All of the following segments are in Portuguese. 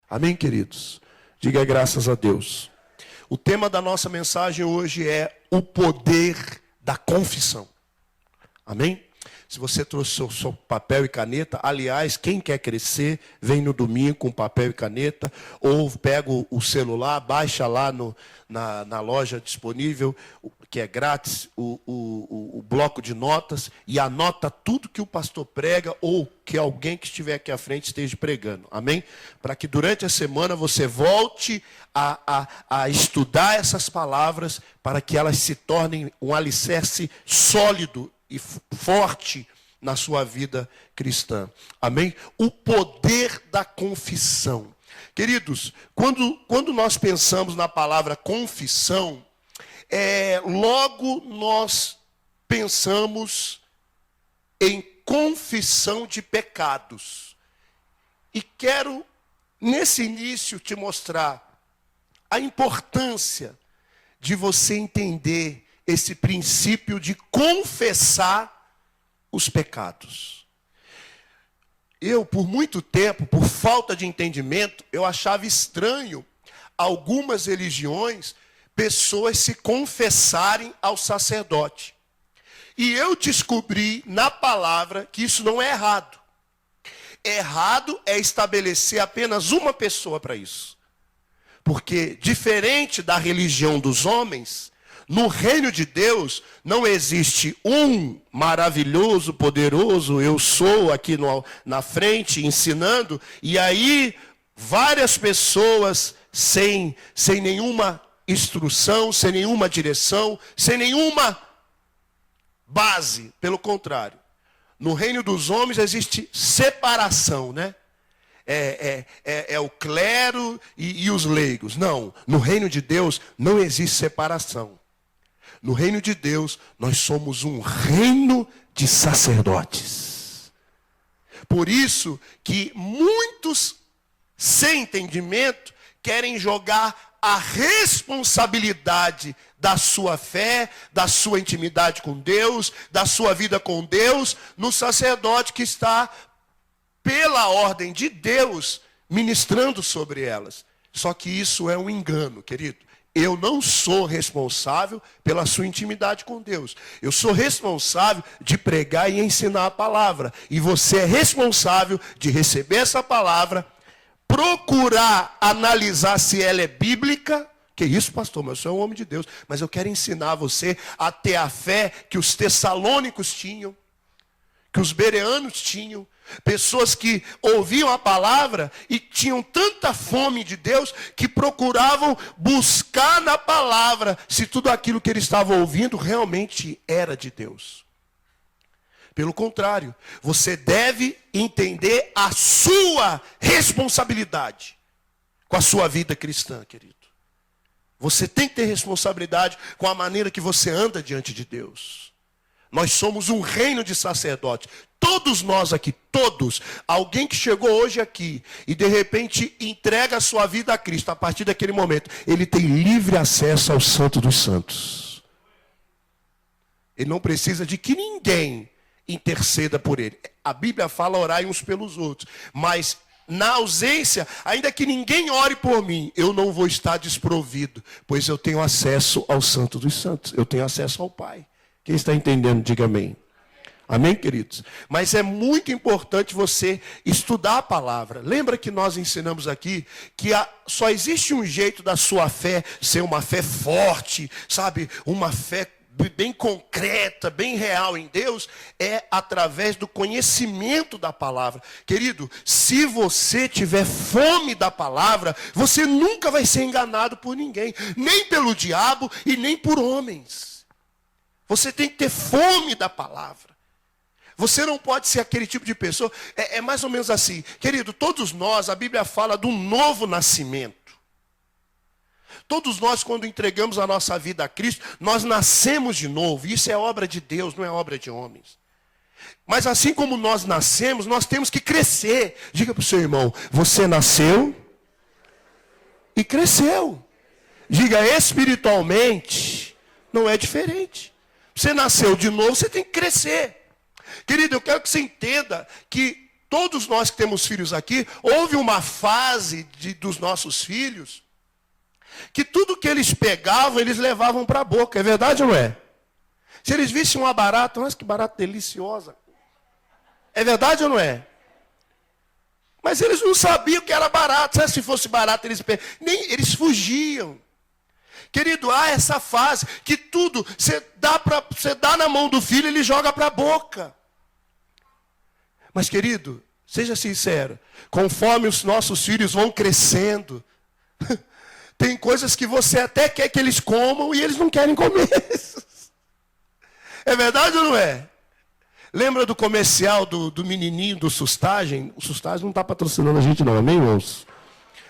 Amém, queridos? Diga graças a Deus. O tema da nossa mensagem hoje é o poder da confissão. Amém? Se você trouxe o seu papel e caneta, aliás, quem quer crescer, vem no domingo com papel e caneta, ou pega o celular, baixa lá na loja disponível, que é grátis, o bloco de notas, e anota tudo que o pastor prega, ou que alguém que estiver aqui à frente esteja pregando. Amém? Para que durante a semana você volte a estudar essas palavras, para que elas se tornem um alicerce sólido e forte na sua vida cristã. Amém? O poder da confissão. Queridos, quando nós pensamos na palavra confissão, logo nós pensamos em confissão de pecados. E quero, nesse início, te mostrar a importância de você entender esse princípio de confessar os pecados. Eu, por muito tempo, por falta de entendimento, eu achava estranho algumas religiões, pessoas se confessarem ao sacerdote. E eu descobri na palavra que isso não é errado. Errado é estabelecer apenas uma pessoa para isso. Porque, diferente da religião dos homens, no reino de Deus não existe um maravilhoso, poderoso, eu sou aqui na frente ensinando, e aí várias pessoas sem nenhuma instrução, sem nenhuma direção, sem nenhuma base. Pelo contrário, no reino dos homens existe separação, né? É o clero e os leigos. Não, no reino de Deus não existe separação. No reino de Deus, nós somos um reino de sacerdotes. Por isso que muitos, sem entendimento, querem jogar a responsabilidade da sua fé, da sua intimidade com Deus, da sua vida com Deus, no sacerdote que está, pela ordem de Deus, ministrando sobre elas. Só que isso é um engano, querido. Eu não sou responsável pela sua intimidade com Deus. Eu sou responsável de pregar e ensinar a palavra. E você é responsável de receber essa palavra, procurar analisar se ela é bíblica. Que isso, pastor? Mas eu sou um homem de Deus. Mas eu quero ensinar você a ter a fé que os tessalônicos tinham, que os bereanos tinham. Pessoas que ouviam a palavra e tinham tanta fome de Deus que procuravam buscar na palavra se tudo aquilo que eles estavam ouvindo realmente era de Deus. Pelo contrário, você deve entender a sua responsabilidade com a sua vida cristã, querido. Você tem que ter responsabilidade com a maneira que você anda diante de Deus. Nós somos um reino de sacerdotes. Todos nós aqui, todos. Alguém que chegou hoje aqui e de repente entrega a sua vida a Cristo, a partir daquele momento, ele tem livre acesso ao Santo dos Santos. Ele não precisa de que ninguém interceda por ele. A Bíblia fala orai uns pelos outros. Mas na ausência, ainda que ninguém ore por mim, eu não vou estar desprovido, pois eu tenho acesso ao Santo dos Santos. Eu tenho acesso ao Pai. Quem está entendendo, diga amém. Amém, queridos? Mas é muito importante você estudar a palavra. Lembra que nós ensinamos aqui que só existe um jeito da sua fé ser uma fé forte, sabe? Uma fé bem concreta, bem real em Deus, é através do conhecimento da palavra. Querido, se você tiver fome da palavra, você nunca vai ser enganado por ninguém, nem pelo diabo e nem por homens. Você tem que ter fome da palavra. Você não pode ser aquele tipo de pessoa. É mais ou menos assim. Querido, todos nós, a Bíblia fala de um novo nascimento. Todos nós, quando entregamos a nossa vida a Cristo, nós nascemos de novo. Isso é obra de Deus, não é obra de homens. Mas assim como nós nascemos, nós temos que crescer. Diga para o seu irmão, você nasceu e cresceu. Diga, espiritualmente, não é diferente. Você nasceu de novo, você tem que crescer. Querido, eu quero que você entenda que todos nós que temos filhos aqui, houve uma fase dos nossos filhos que tudo que eles pegavam, eles levavam para a boca. É verdade ou não é? Se eles vissem uma barata, nossa, que barata deliciosa. É verdade ou não é? Mas eles não sabiam que era barata. Se fosse barata, eles fugiam. Querido, há essa fase que tudo você dá na mão do filho, ele joga para a boca. Mas, querido, seja sincero, conforme os nossos filhos vão crescendo, tem coisas que você até quer que eles comam e eles não querem comer. É verdade ou não é? Lembra do comercial do menininho do Sustagem? O Sustagem não está patrocinando a gente não, amém, irmãos?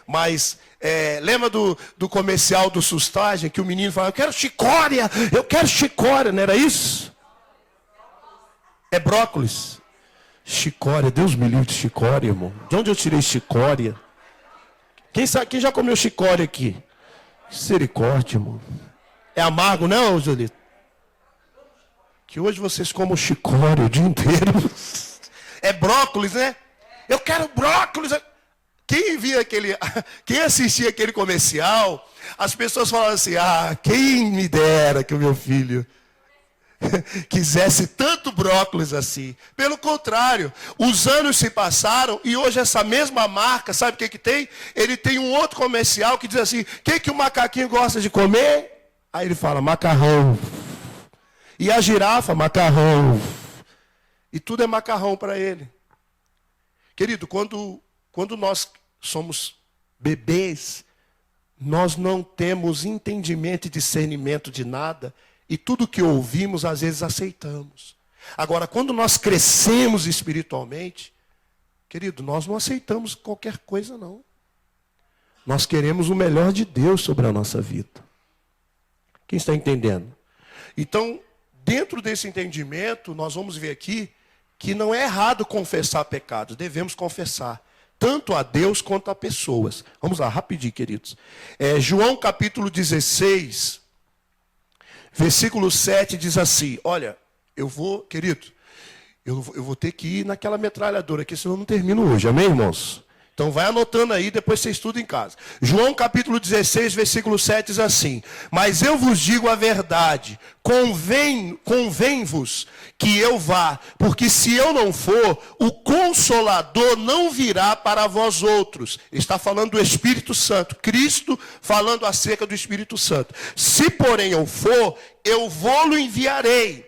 Mas lembra do comercial do Sustagem, que o menino fala, eu quero chicória, não era isso? É brócolis. Chicória, Deus me livre de chicória, irmão. De onde eu tirei chicória? Quem já comeu chicória aqui? Misericórdia, irmão. É amargo, não, Julito? Que hoje vocês comam chicória o dia inteiro. É brócolis, né? Eu quero brócolis. Quem assistia aquele comercial, as pessoas falavam assim, quem me dera que o meu filho quisesse tanto brócolis assim. Pelo contrário, os anos se passaram e hoje essa mesma marca, sabe o que tem? Ele tem um outro comercial que diz assim, o que o macaquinho gosta de comer? Aí ele fala, macarrão. E a girafa, macarrão. E tudo é macarrão para ele. Querido, quando nós somos bebês, nós não temos entendimento e discernimento de nada. E tudo que ouvimos, às vezes, aceitamos. Agora, quando nós crescemos espiritualmente, querido, nós não aceitamos qualquer coisa, não. Nós queremos o melhor de Deus sobre a nossa vida. Quem está entendendo? Então, dentro desse entendimento, nós vamos ver aqui que não é errado confessar pecados, devemos confessar, tanto a Deus quanto a pessoas. Vamos lá, rapidinho, queridos. João capítulo 16, versículo 7 diz assim, olha, eu vou ter que ir naquela metralhadora aqui, senão eu não termino hoje, amém, irmãos? Então vai anotando aí, depois você estuda em casa. João capítulo 16, versículo 7 diz assim, mas eu vos digo a verdade, convém-vos que eu vá, porque se eu não for, o Consolador não virá para vós outros. Ele está falando do Espírito Santo, Cristo falando acerca do Espírito Santo. Se porém eu for, eu vou-lo enviarei.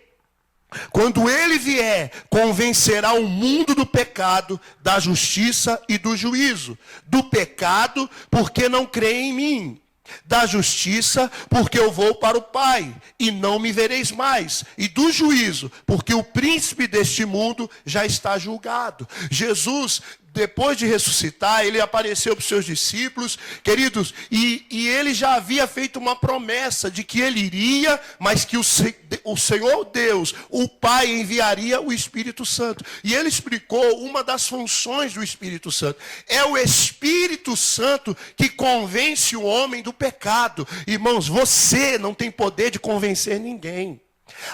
Quando ele vier, convencerá o mundo do pecado, da justiça e do juízo. Do pecado, porque não crê em mim. Da justiça, porque eu vou para o Pai, e não me vereis mais. E do juízo, porque o príncipe deste mundo já está julgado. Jesus, depois de ressuscitar, ele apareceu para os seus discípulos, queridos, e ele já havia feito uma promessa de que ele iria, mas que o Senhor Deus, o Pai, enviaria o Espírito Santo. E ele explicou uma das funções do Espírito Santo. É o Espírito Santo que convence o homem do pecado. Irmãos, você não tem poder de convencer ninguém.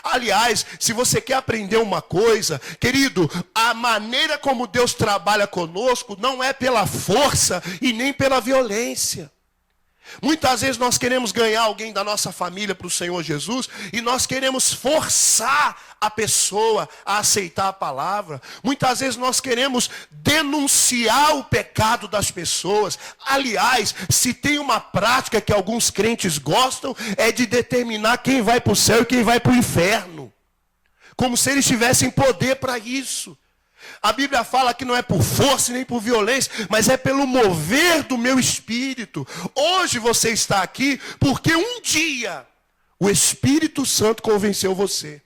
Aliás, se você quer aprender uma coisa, querido, a maneira como Deus trabalha conosco não é pela força e nem pela violência. Muitas vezes nós queremos ganhar alguém da nossa família para o Senhor Jesus e nós queremos forçar a pessoa a aceitar a palavra. Muitas vezes nós queremos denunciar o pecado das pessoas. Aliás, se tem uma prática que alguns crentes gostam, é de determinar quem vai para o céu e quem vai para o inferno. Como se eles tivessem poder para isso. A Bíblia fala que não é por força nem por violência, mas é pelo mover do meu espírito. Hoje você está aqui porque um dia o Espírito Santo convenceu você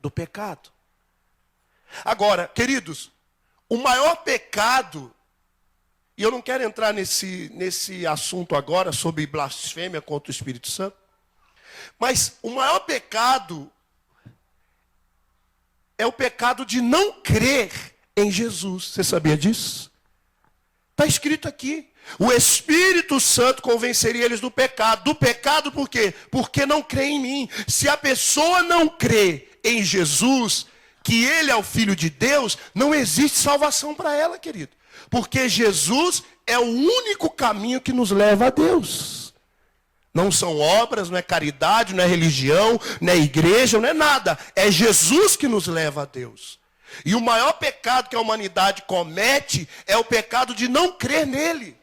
do pecado. Agora, queridos, o maior pecado, e eu não quero entrar nesse assunto agora sobre blasfêmia contra o Espírito Santo, mas o maior pecado é o pecado de não crer em Jesus. Você sabia disso? Está escrito aqui. O Espírito Santo convenceria eles do pecado. Do pecado por quê? Porque não crê em mim. Se a pessoa não crê em Jesus, que ele é o Filho de Deus, não existe salvação para ela, querido. Porque Jesus é o único caminho que nos leva a Deus. Não são obras, não é caridade, não é religião, não é igreja, não é nada. É Jesus que nos leva a Deus. E o maior pecado que a humanidade comete é o pecado de não crer nele.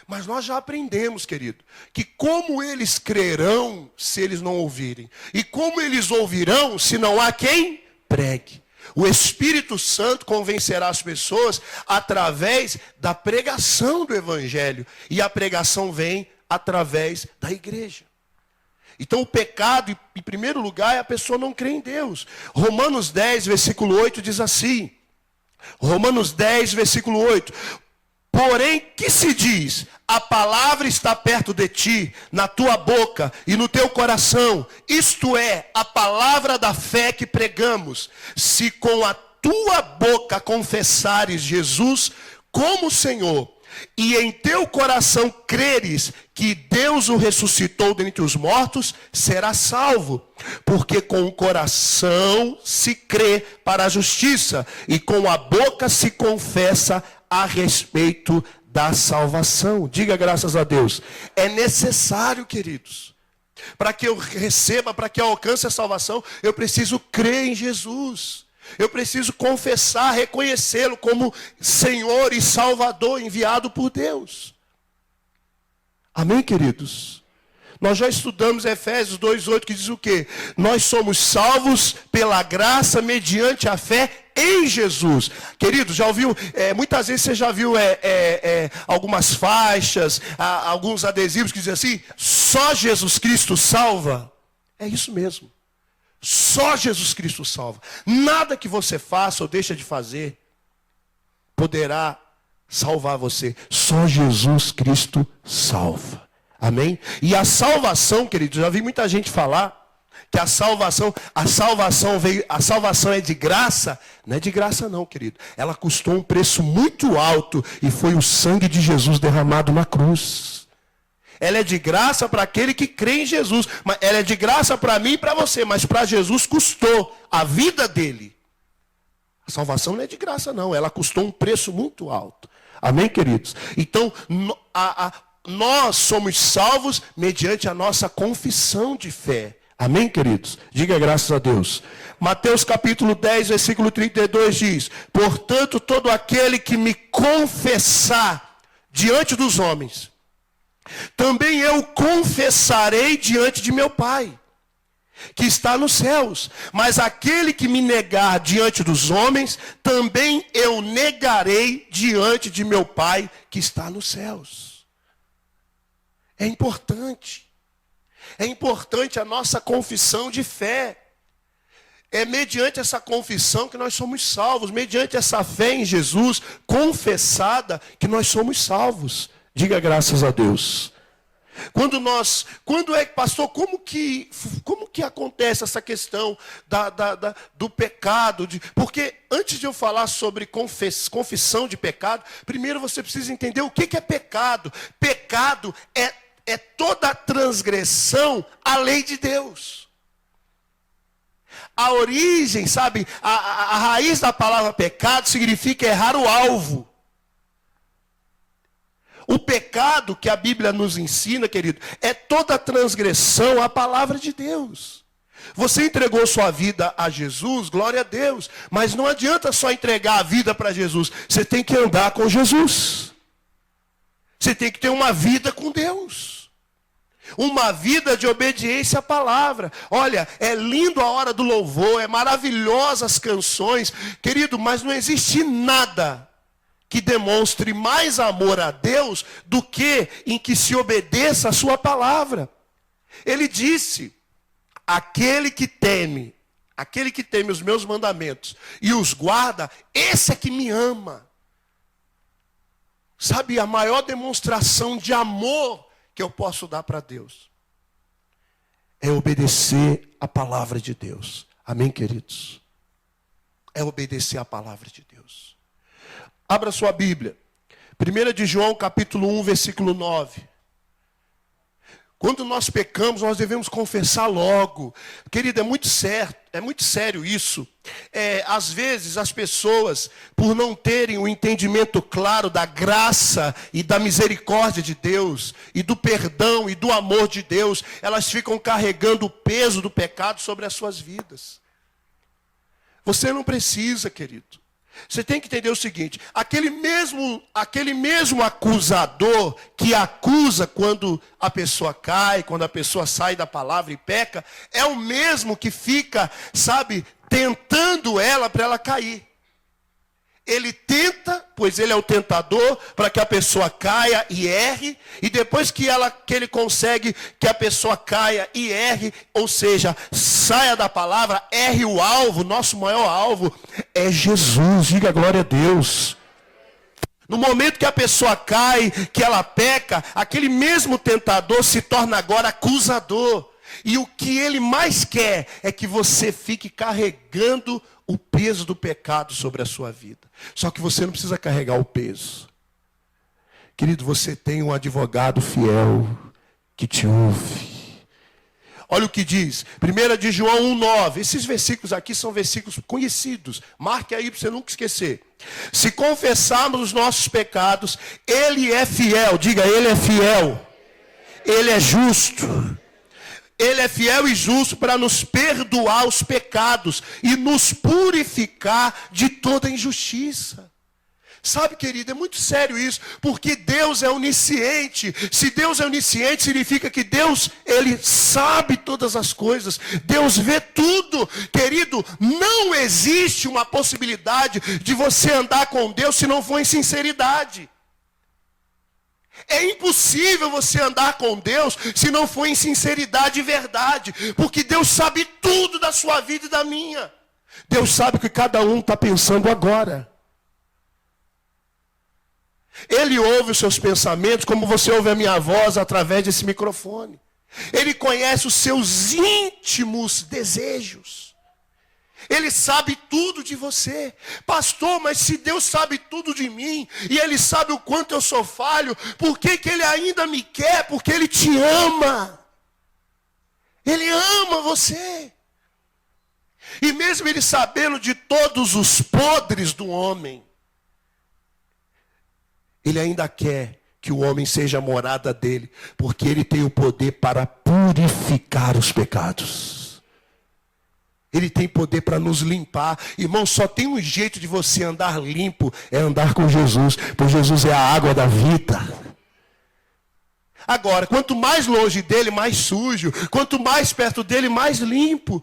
Mas nós já aprendemos, querido, que como eles crerão se eles não ouvirem? E como eles ouvirão se não há quem pregue? O Espírito Santo convencerá as pessoas através da pregação do Evangelho. E a pregação vem através da igreja. Então o pecado, em primeiro lugar, é a pessoa não crer em Deus. Romanos 10, versículo 8 diz assim. Romanos 10, versículo 8. Porém, que se diz? A palavra está perto de ti, na tua boca e no teu coração. Isto é, a palavra da fé que pregamos. Se com a tua boca confessares Jesus como Senhor, e em teu coração creres que Deus o ressuscitou dentre os mortos, serás salvo. Porque com o coração se crê para a justiça, e com a boca se confessa a respeito da salvação. Diga graças a Deus. É necessário, queridos, para que eu receba, para que eu alcance a salvação, eu preciso crer em Jesus. Eu preciso confessar, reconhecê-lo como Senhor e Salvador enviado por Deus. Amém, queridos? Nós já estudamos Efésios 2:8, que diz o quê? Nós somos salvos pela graça mediante a fé em Jesus. Queridos, já ouviu? Muitas vezes você já viu algumas faixas, alguns adesivos que dizem assim: só Jesus Cristo salva? É isso mesmo. Só Jesus Cristo salva. Nada que você faça ou deixa de fazer poderá salvar você. Só Jesus Cristo salva. Amém? E a salvação, queridos, já vi muita gente falar que a salvação é de graça. Não é de graça não, querido. Ela custou um preço muito alto e foi o sangue de Jesus derramado na cruz. Ela é de graça para aquele que crê em Jesus. Mas ela é de graça para mim e para você. Mas para Jesus custou a vida dele. A salvação não é de graça não. Ela custou um preço muito alto. Amém, queridos? Então, nós somos salvos mediante a nossa confissão de fé. Amém, queridos? Diga graças a Deus. Mateus capítulo 10, versículo 32 diz: portanto, todo aquele que me confessar diante dos homens, também eu confessarei diante de meu Pai, que está nos céus. Mas aquele que me negar diante dos homens, também eu negarei diante de meu Pai, que está nos céus. É importante. É importante a nossa confissão de fé. É mediante essa confissão que nós somos salvos. Mediante essa fé em Jesus confessada que nós somos salvos. Diga graças a Deus. Pastor, como que acontece essa questão do pecado? Porque antes de eu falar sobre confissão de pecado, primeiro você precisa entender o que é pecado. Pecado é toda transgressão à lei de Deus. A origem, sabe, a raiz da palavra pecado significa errar o alvo. O pecado que a Bíblia nos ensina, querido, é toda transgressão à palavra de Deus. Você entregou sua vida a Jesus, glória a Deus. Mas não adianta só entregar a vida para Jesus. Você tem que andar com Jesus. Você tem que ter uma vida com Deus. Uma vida de obediência à palavra. Olha, é lindo a hora do louvor, é maravilhosa as canções. Querido, mas não existe nada que demonstre mais amor a Deus do que em que se obedeça a sua palavra. Ele disse: aquele que teme os meus mandamentos e os guarda, esse é que me ama. Sabe, a maior demonstração de amor que eu posso dar para Deus é obedecer a palavra de Deus. Amém, queridos? É obedecer a palavra de Deus. Abra sua Bíblia. 1 de João, capítulo 1, versículo 9. Quando nós pecamos, nós devemos confessar logo. Querido, é muito certo. É muito sério isso. Às vezes as pessoas, por não terem o entendimento claro da graça e da misericórdia de Deus, e do perdão e do amor de Deus, elas ficam carregando o peso do pecado sobre as suas vidas. Você não precisa, querido. Você tem que entender o seguinte: aquele mesmo acusador que acusa quando a pessoa cai, quando a pessoa sai da palavra e peca, é o mesmo que fica, tentando ela para ela cair. Ele tenta, pois ele é o tentador, para que a pessoa caia e erre, e depois que ele consegue que a pessoa caia e erre, ou seja, saia da palavra, erre o alvo, nosso maior alvo é Jesus, diga glória a Deus. No momento que a pessoa cai, que ela peca, aquele mesmo tentador se torna agora acusador. E o que ele mais quer é que você fique carregando o peso do pecado sobre a sua vida. Só que você não precisa carregar o peso. Querido, você tem um advogado fiel que te ouve. Olha o que diz, 1 de João 1,9. Esses versículos aqui são versículos conhecidos. Marque aí para você nunca esquecer. Se confessarmos os nossos pecados, Ele é fiel. Diga, Ele é fiel. Ele é justo. Ele é fiel e justo para nos perdoar os pecados e nos purificar de toda injustiça. Sabe, querido, é muito sério isso, porque Deus é onisciente. Se Deus é onisciente, significa que Deus, Ele sabe todas as coisas. Deus vê tudo. Querido, não existe uma possibilidade de você andar com Deus se não for em sinceridade. É impossível você andar com Deus se não for em sinceridade e verdade. Porque Deus sabe tudo da sua vida e da minha. Deus sabe o que cada um está pensando agora. Ele ouve os seus pensamentos como você ouve a minha voz através desse microfone. Ele conhece os seus íntimos desejos. Ele sabe tudo de você. Pastor, mas se Deus sabe tudo de mim, e Ele sabe o quanto eu sou falho, por que Ele ainda me quer? Porque Ele te ama. Ele ama você. E mesmo Ele sabendo de todos os podres do homem, Ele ainda quer que o homem seja a morada dele, porque Ele tem o poder para purificar os pecados. Ele tem poder para nos limpar. Irmão, só tem um jeito de você andar limpo, é andar com Jesus, pois Jesus é a água da vida. Agora, quanto mais longe dele, mais sujo. Quanto mais perto dele, mais limpo.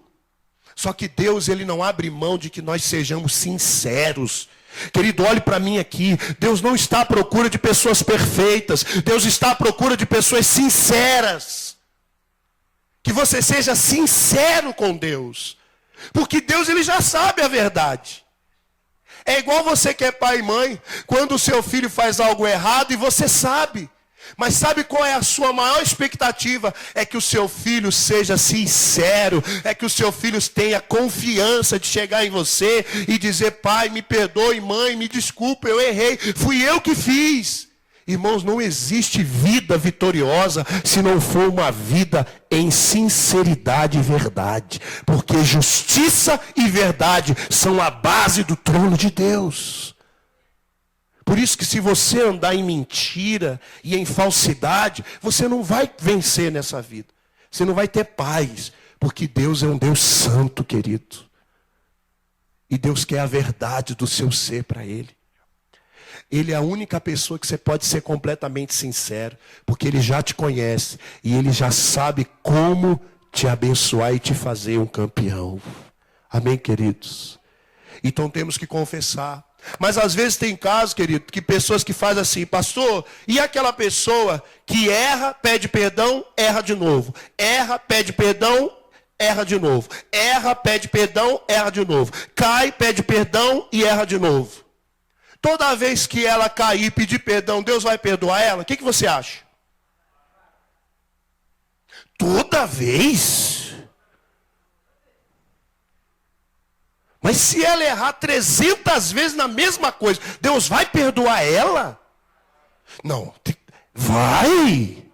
Só que Deus, Ele não abre mão de que nós sejamos sinceros. Querido, olhe para mim aqui. Deus não está à procura de pessoas perfeitas. Deus está à procura de pessoas sinceras. Que você seja sincero com Deus. Porque Deus, Ele já sabe a verdade. É igual você que é pai e mãe, quando o seu filho faz algo errado e você sabe. Mas sabe qual é a sua maior expectativa? É que o seu filho seja sincero, é que o seu filho tenha confiança de chegar em você e dizer: pai, me perdoe, mãe, me desculpe, eu errei, fui eu que fiz. Irmãos, não existe vida vitoriosa se não for uma vida em sinceridade e verdade. Porque justiça e verdade são a base do trono de Deus. Por isso que se você andar em mentira e em falsidade, você não vai vencer nessa vida. Você não vai ter paz. Porque Deus é um Deus santo, querido. E Deus quer a verdade do seu ser para Ele. Ele é a única pessoa que você pode ser completamente sincero, porque Ele já te conhece e Ele já sabe como te abençoar e te fazer um campeão. Amém, queridos? Então temos que confessar. Mas às vezes tem casos, querido, que pessoas que fazem assim: pastor, e aquela pessoa que erra, pede perdão, erra de novo. Erra, pede perdão, erra de novo. Erra, pede perdão, erra de novo. Cai, pede perdão e erra de novo. Toda vez que ela cair e pedir perdão, Deus vai perdoar ela? O que você acha? Toda vez? Mas se ela errar 300 vezes na mesma coisa, Deus vai perdoar ela? Não. Vai.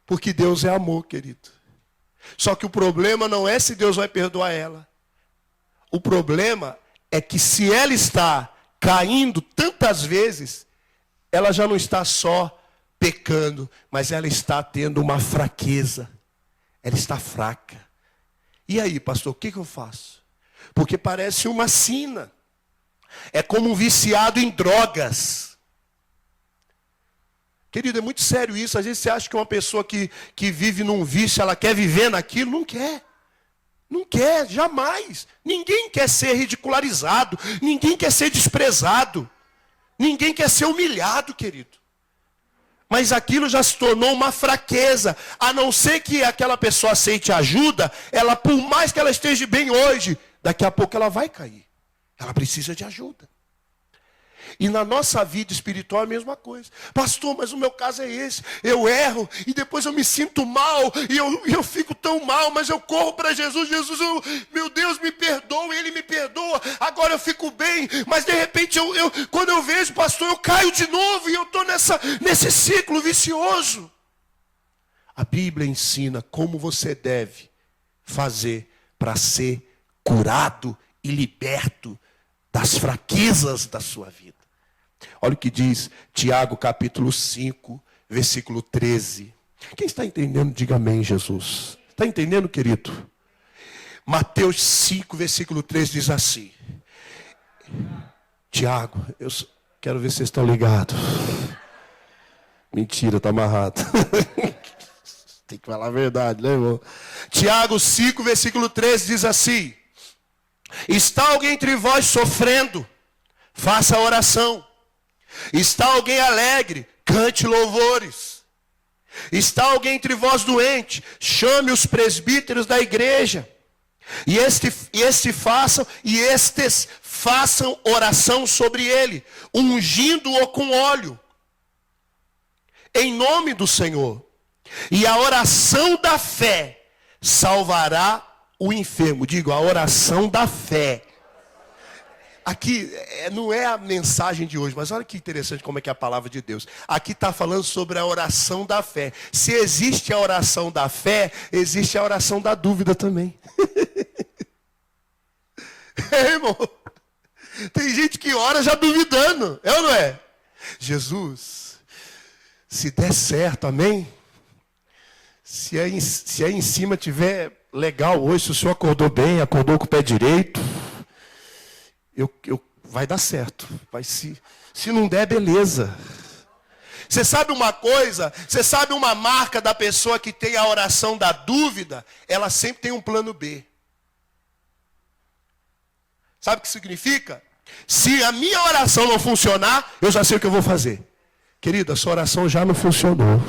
Porque Deus é amor, querido. Só que o problema não é se Deus vai perdoar ela. O problema é que se ela está caindo tantas vezes, ela já não está só pecando, mas ela está tendo uma fraqueza. Ela está fraca. E aí, pastor, o que eu faço? Porque parece uma sina. É como um viciado em drogas. Querido, é muito sério isso. Às vezes você acha que uma pessoa que vive num vício, ela quer viver naquilo. Não quer. Não quer, jamais. Ninguém quer ser ridicularizado. Ninguém quer ser desprezado. Ninguém quer ser humilhado, querido. Mas aquilo já se tornou uma fraqueza. A não ser que aquela pessoa aceite ajuda, ela, por mais que ela esteja bem hoje, daqui a pouco ela vai cair. Ela precisa de ajuda. E na nossa vida espiritual é a mesma coisa. Pastor, mas o meu caso é esse. Eu erro e depois eu me sinto mal. E eu fico tão mal, mas eu corro para Jesus. Jesus, meu Deus, me perdoa. Ele me perdoa. Agora eu fico bem. Mas de repente, quando eu vejo, pastor, eu caio de novo. E eu estou nesse ciclo vicioso. A Bíblia ensina como você deve fazer para ser curado e liberto das fraquezas da sua vida. Olha o que diz Tiago capítulo 5, versículo 13. Quem está entendendo, diga amém, Jesus. Está entendendo, querido? Mateus 5, versículo 13 diz assim. Tiago, eu quero ver se vocês estão ligados. Mentira, está amarrado. Tem que falar a verdade, né, irmão? Tiago 5, versículo 13 diz assim. Está alguém entre vós sofrendo? Faça oração. Está alguém alegre? Cante louvores. Está alguém entre vós doente? Chame os presbíteros da igreja. E estes façam oração sobre ele, ungindo-o com óleo, em nome do Senhor. E a oração da fé salvará o enfermo. Digo, a oração da fé. Aqui não é a mensagem de hoje, mas olha que interessante como é que é a palavra de Deus. Aqui está falando sobre a oração da fé. Se existe a oração da fé, existe a oração da dúvida também. Irmão, tem gente que ora já duvidando, é ou não é? Jesus, se der certo, amém? Se aí em cima tiver legal hoje, se o senhor acordou bem, acordou com o pé direito, vai dar certo. Se não der, beleza. Você sabe uma coisa? Você sabe uma marca da pessoa que tem a oração da dúvida? Ela sempre tem um plano B. Sabe o que significa? Se a minha oração não funcionar, eu já sei o que eu vou fazer. Querido, a sua oração já não funcionou.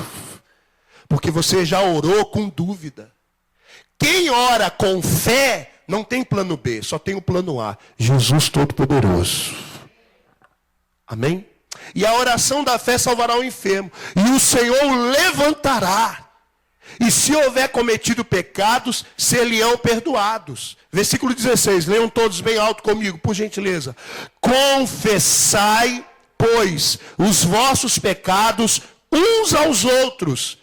Porque você já orou com dúvida. Quem ora com fé não tem plano B, só tem o plano A. Jesus Todo-Poderoso. Amém? E a oração da fé salvará o enfermo. E o Senhor o levantará. E se houver cometido pecados, ser-lhe-ão perdoados. Versículo 16, leiam todos bem alto comigo, por gentileza. Confessai, pois, os vossos pecados uns aos outros,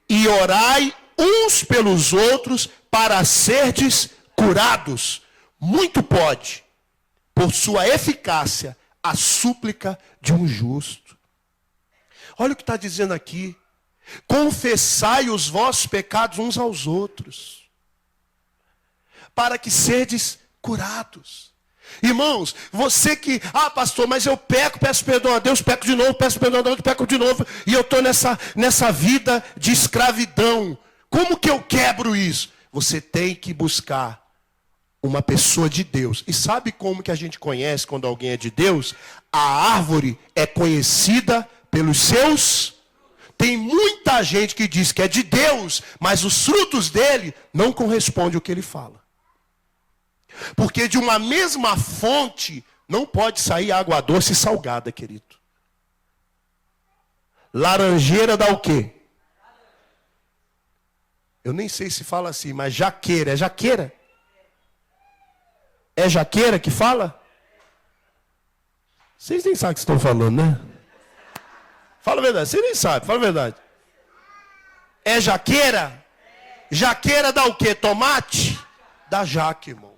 e orai uns pelos outros, para serdes curados. Muito pode, por sua eficácia, a súplica de um justo. Olha o que está dizendo aqui. Confessai os vossos pecados uns aos outros, para que serdes curados. Irmãos, você que, pastor, mas eu peco, peço perdão a Deus, peco de novo, peço perdão a Deus, peco de novo, e eu estou nessa vida de escravidão. Como que eu quebro isso? Você tem que buscar uma pessoa de Deus. E sabe como que a gente conhece quando alguém é de Deus? A árvore é conhecida pelos seus. Tem muita gente que diz que é de Deus, mas os frutos dele não correspondem ao que ele fala. Porque de uma mesma fonte não pode sair água doce e salgada, querido. Laranjeira dá o quê? Eu nem sei se fala assim, mas jaqueira. É jaqueira? É jaqueira que fala? Vocês nem sabem o que estão falando, né? Fala a verdade, vocês nem sabem, fala a verdade. É jaqueira? Jaqueira dá o quê? Tomate? Dá jaca, irmão.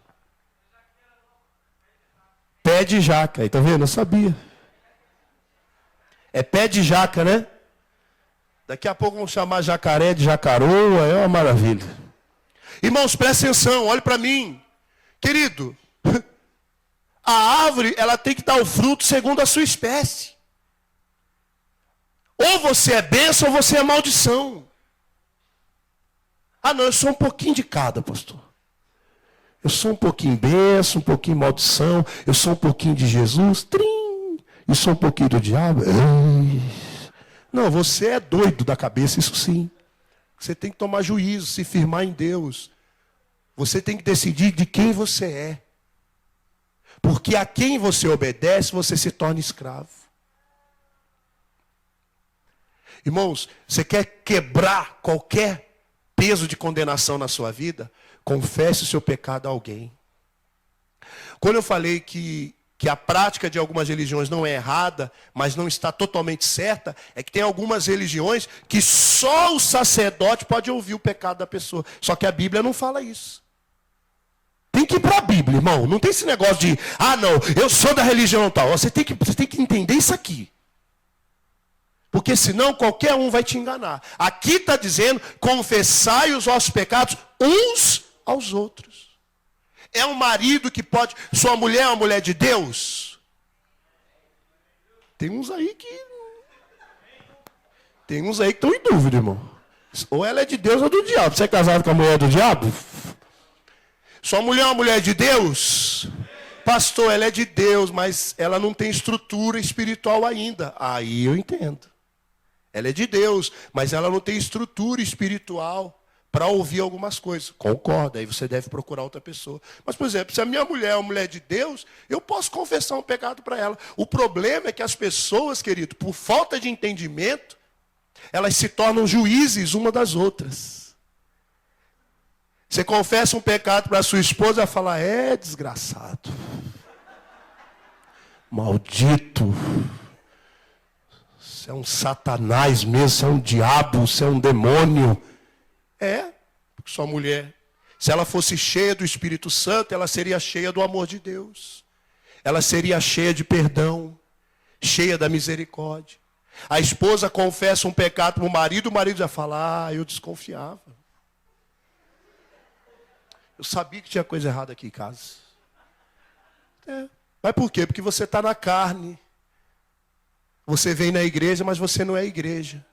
Pé de jaca. Aí, tá vendo? Eu sabia. É pé de jaca, né? Daqui a pouco vão chamar jacaré de jacaroa. É uma maravilha. Irmãos, presta atenção. Olhe para mim. Querido, a árvore, ela tem que dar o fruto segundo a sua espécie. Ou você é bênção ou você é maldição. Ah, não, eu sou um pouquinho de cada, pastor. Eu sou um pouquinho bênção, um pouquinho maldição. Eu sou um pouquinho de Jesus. Trim! E sou um pouquinho do diabo. Ei. Não, você é doido da cabeça, isso sim. Você tem que tomar juízo, se firmar em Deus. Você tem que decidir de quem você é. Porque a quem você obedece, você se torna escravo. Irmãos, você quer quebrar qualquer peso de condenação na sua vida? Confesse o seu pecado a alguém. Quando eu falei que a prática de algumas religiões não é errada, mas não está totalmente certa, é que tem algumas religiões que só o sacerdote pode ouvir o pecado da pessoa. Só que a Bíblia não fala isso. Tem que ir para a Bíblia, irmão. Não tem esse negócio de, não, eu sou da religião tal. Você tem que entender isso aqui. Porque senão qualquer um vai te enganar. Aqui está dizendo, confessai os vossos pecados uns aos outros. É um marido que pode... Sua mulher é uma mulher de Deus? Tem uns aí que estão em dúvida, irmão. Ou ela é de Deus ou do diabo. Você é casado com a mulher do diabo? Sua mulher é uma mulher de Deus? Pastor, ela é de Deus, mas ela não tem estrutura espiritual ainda. Aí eu entendo. Ela é de Deus, mas ela não tem estrutura espiritual para ouvir algumas coisas. Concordo, aí você deve procurar outra pessoa. Mas, por exemplo, se a minha mulher é uma mulher de Deus, eu posso confessar um pecado para ela. O problema é que as pessoas, querido, por falta de entendimento, elas se tornam juízes uma das outras. Você confessa um pecado para a sua esposa, ela fala, desgraçado. Maldito. Você é um satanás mesmo, você é um diabo, você é um demônio. Porque sua mulher, se ela fosse cheia do Espírito Santo, ela seria cheia do amor de Deus. Ela seria cheia de perdão, cheia da misericórdia. A esposa confessa um pecado para o marido já fala, eu desconfiava. Eu sabia que tinha coisa errada aqui em casa. Mas por quê? Porque você está na carne. Você vem na igreja, mas você não é igreja.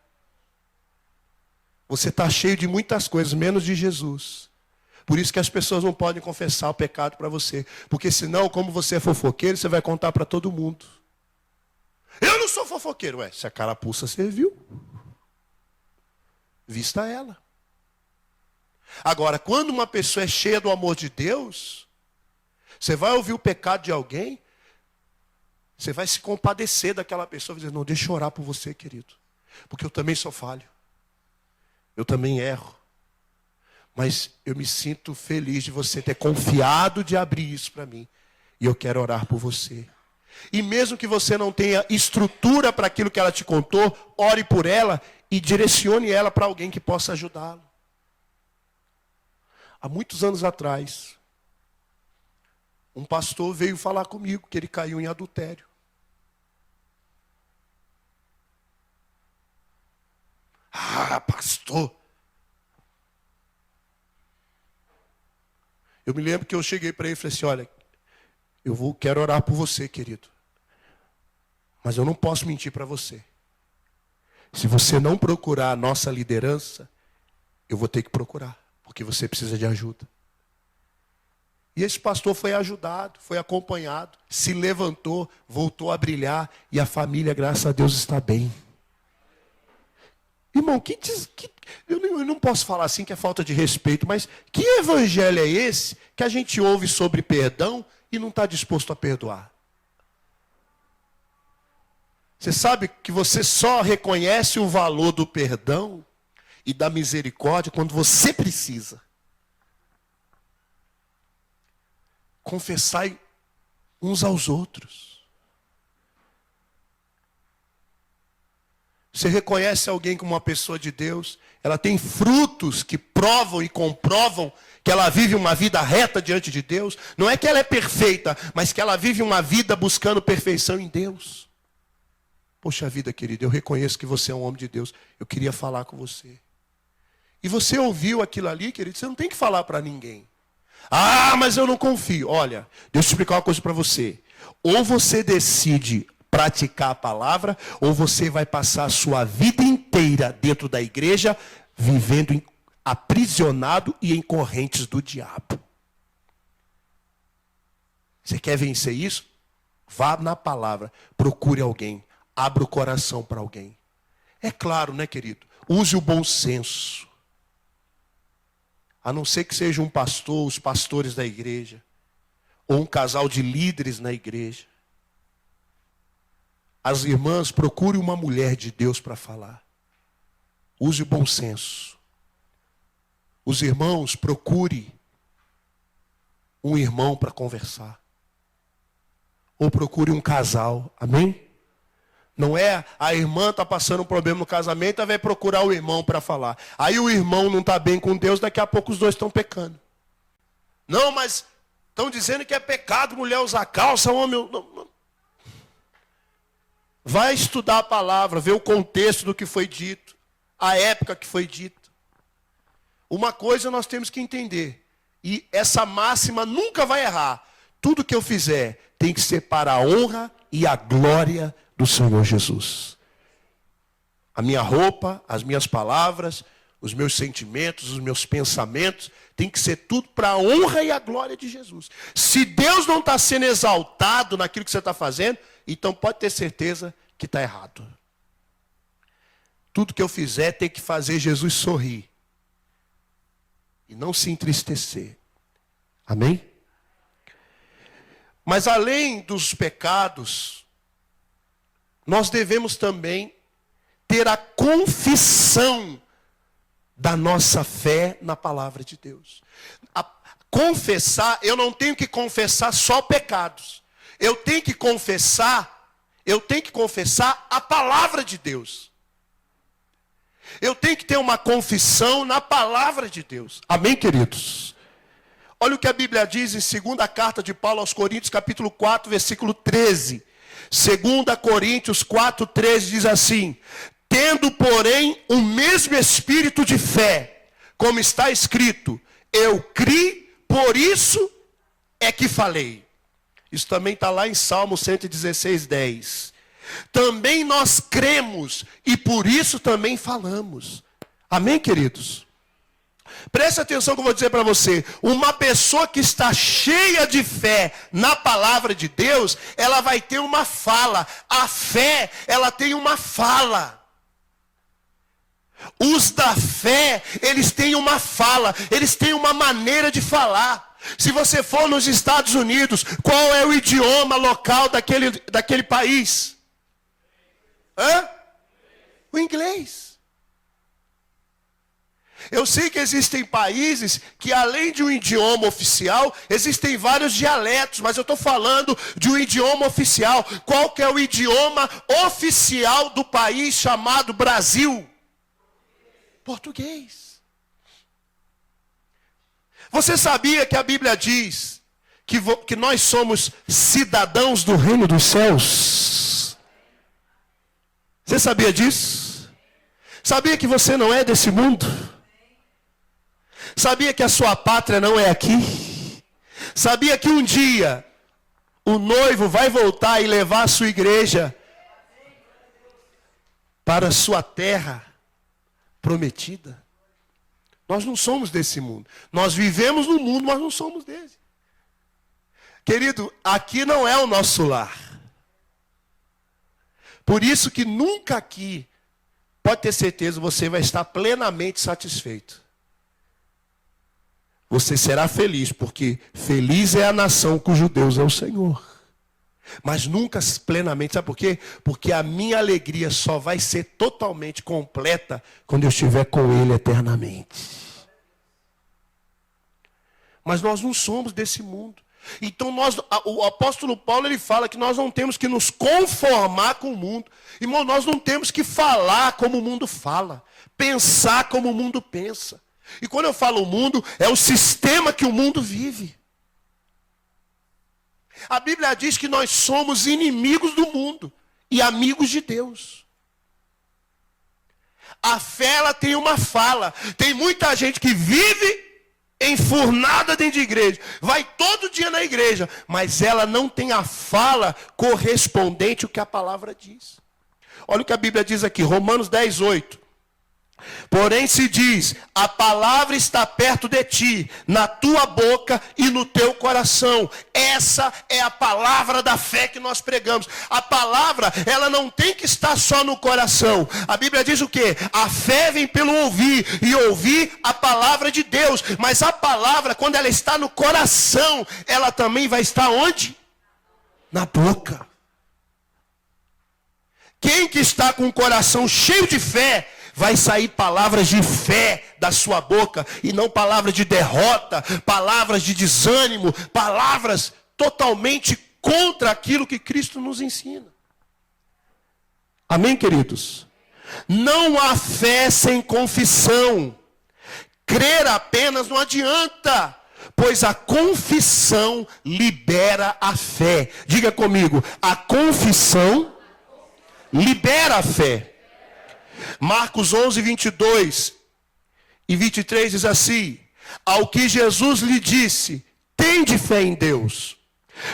Você está cheio de muitas coisas, menos de Jesus. Por isso que as pessoas não podem confessar o pecado para você. Porque senão, como você é fofoqueiro, você vai contar para todo mundo. Eu não sou fofoqueiro. Se a carapuça serviu, vista ela. Agora, quando uma pessoa é cheia do amor de Deus, você vai ouvir o pecado de alguém, você vai se compadecer daquela pessoa e dizer, não, deixa eu orar por você, querido. Porque eu também sou falho. Eu também erro. Mas eu me sinto feliz de você ter confiado de abrir isso para mim. E eu quero orar por você. E mesmo que você não tenha estrutura para aquilo que ela te contou, ore por ela e direcione ela para alguém que possa ajudá-lo. Há muitos anos atrás, um pastor veio falar comigo que ele caiu em adultério. Pastor. Eu me lembro que eu cheguei para ele e falei assim, olha, quero orar por você, querido. Mas eu não posso mentir para você. Se você não procurar a nossa liderança, eu vou ter que procurar, porque você precisa de ajuda. E esse pastor foi ajudado, foi acompanhado, se levantou, voltou a brilhar, e a família, graças a Deus, está bem. Irmão, eu não posso falar assim que é falta de respeito, mas que evangelho é esse que a gente ouve sobre perdão e não está disposto a perdoar? Você sabe que você só reconhece o valor do perdão e da misericórdia quando você precisa. Confessai uns aos outros. Você reconhece alguém como uma pessoa de Deus? Ela tem frutos que provam e comprovam que ela vive uma vida reta diante de Deus. Não é que ela é perfeita, mas que ela vive uma vida buscando perfeição em Deus. Poxa vida, querido, eu reconheço que você é um homem de Deus. Eu queria falar com você. E você ouviu aquilo ali, querido, você não tem que falar para ninguém. Ah, mas eu não confio. Olha, deixa eu explicar uma coisa para você. Ou você decide praticar a palavra, ou você vai passar a sua vida inteira dentro da igreja, vivendo aprisionado e em correntes do diabo. Você quer vencer isso? Vá na palavra, procure alguém, abra o coração para alguém. É claro, né, querido? Use o bom senso. A não ser que seja um pastor, os pastores da igreja, ou um casal de líderes na igreja. As irmãs, procure uma mulher de Deus para falar. Use o bom senso. Os irmãos, procure um irmão para conversar. Ou procure um casal. Amém? Não é a irmã está passando um problema no casamento, ela vai procurar o irmão para falar. Aí o irmão não está bem com Deus, daqui a pouco os dois estão pecando. Não, mas estão dizendo que é pecado mulher usar calça, homem... Não. Vai estudar a palavra, ver o contexto do que foi dito, a época que foi dito. Uma coisa nós temos que entender, e essa máxima nunca vai errar. Tudo que eu fizer tem que ser para a honra e a glória do Senhor Jesus. A minha roupa, as minhas palavras, os meus sentimentos, os meus pensamentos, tem que ser tudo para a honra e a glória de Jesus. Se Deus não está sendo exaltado naquilo que você está fazendo, então pode ter certeza que está errado. Tudo que eu fizer tem que fazer Jesus sorrir. E não se entristecer. Amém? Mas além dos pecados, nós devemos também ter a confissão da nossa fé na palavra de Deus. Confessar, eu não tenho que confessar só pecados. Eu tenho que confessar a palavra de Deus. Eu tenho que ter uma confissão na palavra de Deus. Amém, queridos? Olha o que a Bíblia diz em 2ª carta de Paulo aos Coríntios, capítulo 4, versículo 13. 2 Coríntios 4, 13 diz assim: tendo, porém, o mesmo espírito de fé, como está escrito, eu criei, por isso é que falei. Isso também está lá em Salmo 116, 10. Também nós cremos e por isso também falamos. Amém, queridos? Preste atenção que eu vou dizer para você. Uma pessoa que está cheia de fé na palavra de Deus, ela vai ter uma fala. A fé, ela tem uma fala. Os da fé, eles têm uma fala, eles têm uma maneira de falar. Se você for nos Estados Unidos, qual é o idioma local daquele país? O inglês. Eu sei que existem países que além de um idioma oficial, existem vários dialetos, mas eu estou falando de um idioma oficial. Qual que é o idioma oficial do país chamado Brasil? Português. Você sabia que a Bíblia diz que nós somos cidadãos do reino dos céus? Você sabia disso? Sabia que você não é desse mundo? Sabia que a sua pátria não é aqui? Sabia que um dia o noivo vai voltar e levar a sua igreja para a sua terra prometida? Nós não somos desse mundo. Nós vivemos no mundo, mas não somos dele. Querido, aqui não é o nosso lar. Por isso que nunca aqui, pode ter certeza, você vai estar plenamente satisfeito. Você será feliz, porque feliz é a nação cujo Deus é o Senhor. Mas nunca plenamente, sabe por quê? Porque a minha alegria só vai ser totalmente completa quando eu estiver com Ele eternamente. Mas nós não somos desse mundo. Então o apóstolo Paulo ele fala que nós não temos que nos conformar com o mundo. Irmão, nós não temos que falar como o mundo fala, pensar como o mundo pensa. E quando eu falo o mundo, é o sistema que o mundo vive. A Bíblia diz que nós somos inimigos do mundo e amigos de Deus. A fé, ela tem uma fala. Tem muita gente que vive enfurnada dentro de igreja, vai todo dia na igreja, mas ela não tem a fala correspondente ao que a palavra diz. Olha o que a Bíblia diz aqui, Romanos 10:8. Porém se diz, a palavra está perto de ti, na tua boca e no teu coração. Essa é a palavra da fé que nós pregamos. A palavra, ela não tem que estar só no coração. A Bíblia diz o quê? A fé vem pelo ouvir, e ouvir a palavra de Deus. Mas a palavra, quando ela está no coração, ela também vai estar onde? Na boca. Quem que está com o coração cheio de fé, vai sair palavras de fé da sua boca, e não palavras de derrota, palavras de desânimo, palavras totalmente contra aquilo que Cristo nos ensina. Amém, queridos? Não há fé sem confissão. Crer apenas não adianta, pois a confissão libera a fé. Diga comigo, a confissão libera a fé. Marcos 11:22 e 23 diz assim: ao que Jesus lhe disse, tende fé em Deus,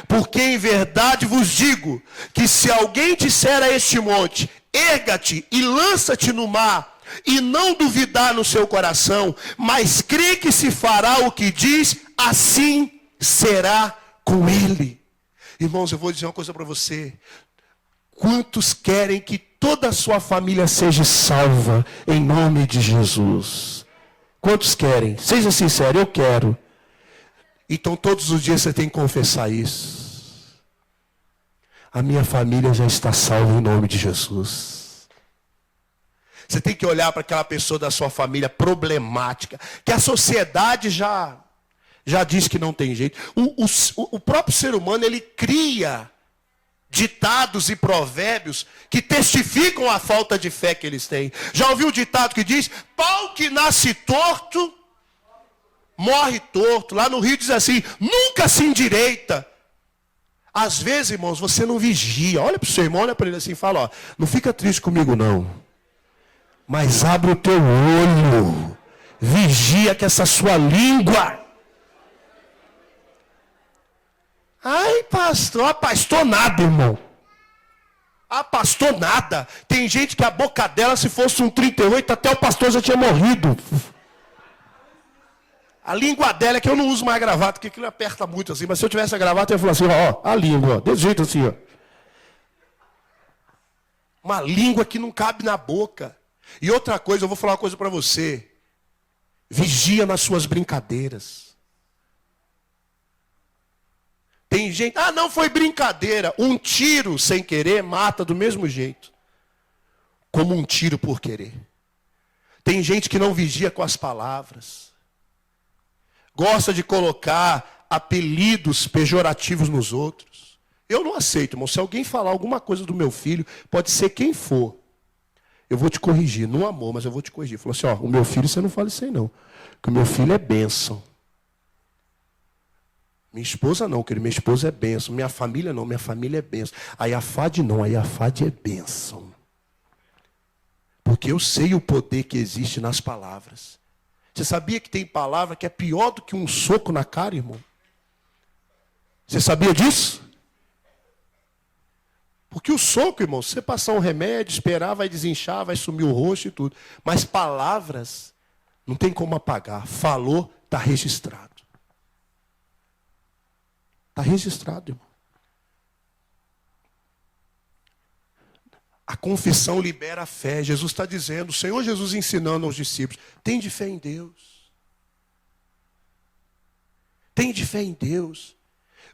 porque em verdade vos digo, que se alguém disser a este monte, erga-te e lança-te no mar, e não duvidar no seu coração, mas crê que se fará o que diz, assim será com ele. Irmãos, eu vou dizer uma coisa para você. Quantos querem que toda a sua família seja salva em nome de Jesus? Quantos querem? Seja sincero, eu quero. Então todos os dias você tem que confessar isso. A minha família já está salva em nome de Jesus. Você tem que olhar para aquela pessoa da sua família problemática, que a sociedade já diz que não tem jeito. O próprio ser humano, ele cria ditados e provérbios que testificam a falta de fé que eles têm. Já ouviu o ditado que diz, pau que nasce torto, morre torto. Lá no Rio diz assim, nunca se endireita. Às vezes, irmãos, você não vigia. Olha para o seu irmão, olha para ele assim e fala, ó, não fica triste comigo não, mas abre o teu olho, vigia que essa sua língua... Ai, pastor, pastor nada, irmão. Pastor nada. Tem gente que a boca dela, se fosse um 38, até o pastor já tinha morrido. A língua dela é que eu não uso mais gravata, porque aquilo aperta muito assim. Mas se eu tivesse a gravata, eu ia falar assim, ó, a língua, ó, desse jeito assim, ó. Uma língua que não cabe na boca. E outra coisa, eu vou falar uma coisa para você. Vigia nas suas brincadeiras. Tem gente, não foi brincadeira. Um tiro sem querer mata do mesmo jeito. Como um tiro por querer. Tem gente que não vigia com as palavras. Gosta de colocar apelidos pejorativos nos outros. Eu não aceito, irmão. Se alguém falar alguma coisa do meu filho, pode ser quem for. Eu vou te corrigir, no amor, mas eu vou te corrigir. Falou assim, ó, o meu filho você não fala isso aí não. Porque o meu filho é bênção. Minha esposa não, querido, minha esposa é bênção. Minha família não, minha família é bênção. Aí a Fade não, aí a Fade é bênção. Porque eu sei o poder que existe nas palavras. Você sabia que tem palavra que é pior do que um soco na cara, irmão? Você sabia disso? Porque o soco, irmão, se você passar um remédio, esperar, vai desinchar, vai sumir o rosto e tudo. Mas palavras, não tem como apagar. Falou, está registrado. Está registrado, irmão. A confissão libera a fé. Jesus está dizendo, o Senhor Jesus ensinando aos discípulos, tem de fé em Deus. Tem de fé em Deus.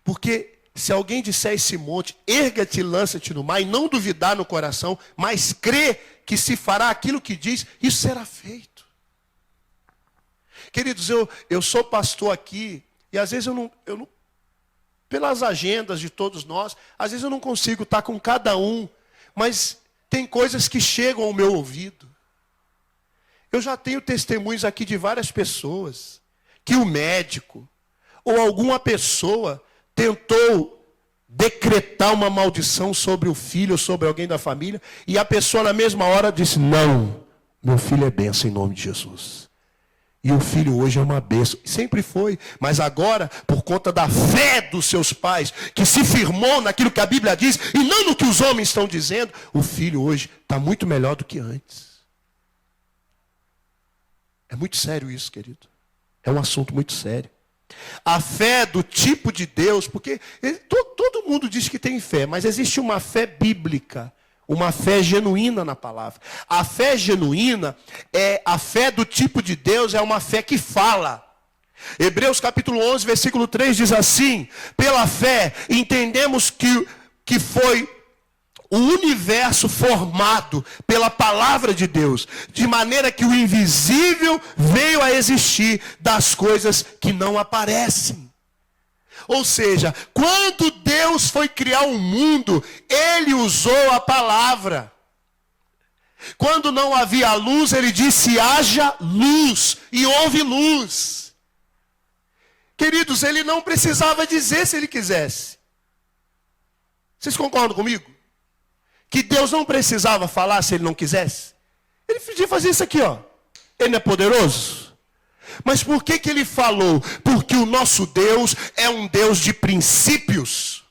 Porque se alguém disser esse monte, erga-te e lança-te no mar, e não duvidar no coração, mas crê que se fará aquilo que diz, isso será feito. Queridos, eu sou pastor aqui, e às vezes eu não pelas agendas de todos nós, às vezes eu não consigo estar com cada um, mas tem coisas que chegam ao meu ouvido. Eu já tenho testemunhos aqui de várias pessoas, que o médico ou alguma pessoa tentou decretar uma maldição sobre o filho ou sobre alguém da família, e a pessoa na mesma hora disse, não, meu filho é bênção em nome de Jesus. E o filho hoje é uma bênção. Sempre foi, mas agora, por conta da fé dos seus pais, que se firmou naquilo que a Bíblia diz, e não no que os homens estão dizendo, o filho hoje está muito melhor do que antes. É muito sério isso, querido. É um assunto muito sério. A fé do tipo de Deus, porque todo mundo diz que tem fé, mas existe uma fé bíblica, uma fé genuína na palavra. A fé genuína é a fé do tipo de Deus, é uma fé que fala. Hebreus capítulo 11, versículo 3 diz assim, pela fé entendemos que foi o universo formado pela palavra de Deus, de maneira que o invisível veio a existir das coisas que não aparecem. Ou seja, quando Deus foi criar o mundo, Ele usou a palavra. Quando não havia luz, Ele disse, haja luz, e houve luz. Queridos, Ele não precisava dizer se Ele quisesse. Vocês concordam comigo? Que Deus não precisava falar se Ele não quisesse. Ele podia fazer isso aqui, ó. Ele não é poderoso? Mas por que Ele falou? Porque o nosso Deus é um Deus de princípios.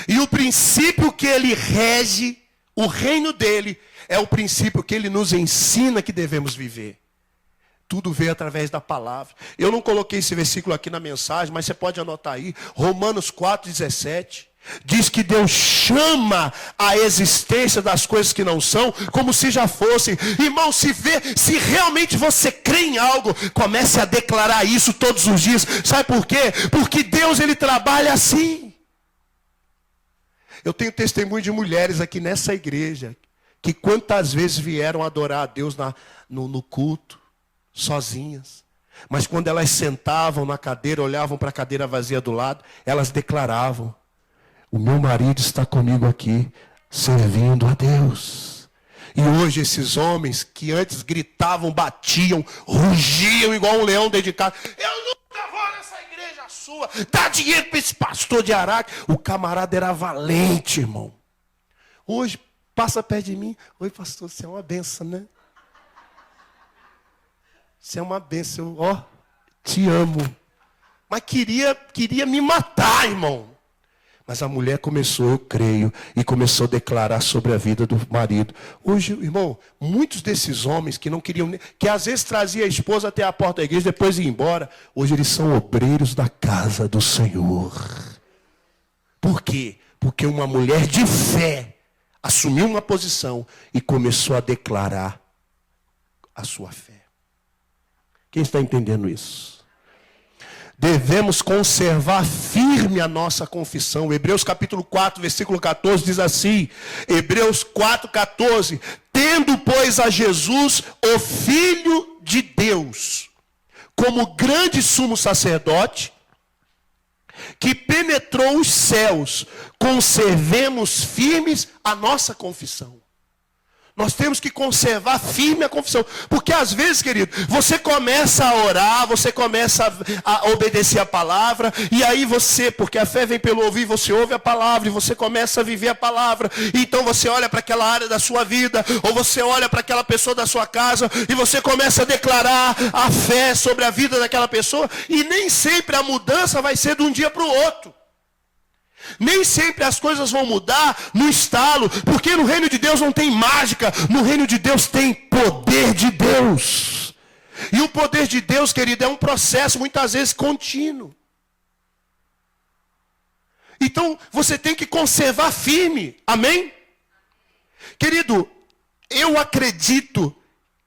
E o princípio que Ele rege, o reino dEle, é o princípio que Ele nos ensina que devemos viver. Tudo veio através da palavra. Eu não coloquei esse versículo aqui na mensagem, mas você pode anotar aí. Romanos 4,17. Diz que Deus chama a existência das coisas que não são, como se já fossem. Irmão, se realmente você crê em algo, comece a declarar isso todos os dias. Sabe por quê? Porque Deus, Ele trabalha assim. Eu tenho testemunho de mulheres aqui nessa igreja, que quantas vezes vieram adorar a Deus no culto, sozinhas. Mas quando elas sentavam na cadeira, olhavam para a cadeira vazia do lado, elas declaravam, o meu marido está comigo aqui, servindo a Deus. E hoje esses homens que antes gritavam, batiam, rugiam igual um leão dedicado. Eu nunca vou nessa igreja sua. Dá dinheiro para esse pastor de Araque. O camarada era valente, irmão. Hoje passa perto de mim. Oi, pastor, você é uma benção, né? Você é uma benção. Ó, te amo. Mas queria me matar, irmão. Mas a mulher começou, eu creio, e começou a declarar sobre a vida do marido. Hoje, irmão, muitos desses homens que não queriam, que às vezes trazia a esposa até a porta da igreja, depois ia embora, hoje eles são obreiros da casa do Senhor. Por quê? Porque uma mulher de fé assumiu uma posição e começou a declarar a sua fé. Quem está entendendo isso? Devemos conservar firme a nossa confissão. Hebreus capítulo 4, versículo 14 diz assim, Hebreus 4, 14, tendo, pois, a Jesus, o Filho de Deus, como grande sumo sacerdote, que penetrou os céus, conservemos firmes a nossa confissão. Nós temos que conservar firme a confissão. Porque às vezes, querido, você começa a orar, você começa a obedecer a palavra, e aí porque a fé vem pelo ouvir, você ouve a palavra, e você começa a viver a palavra. Então você olha para aquela área da sua vida, ou você olha para aquela pessoa da sua casa, e você começa a declarar a fé sobre a vida daquela pessoa, e nem sempre a mudança vai ser de um dia para o outro. Nem sempre as coisas vão mudar no estalo, porque no reino de Deus não tem mágica, no reino de Deus tem poder de Deus. E o poder de Deus, querido, é um processo muitas vezes contínuo. Então você tem que conservar firme, amém? Querido, eu acredito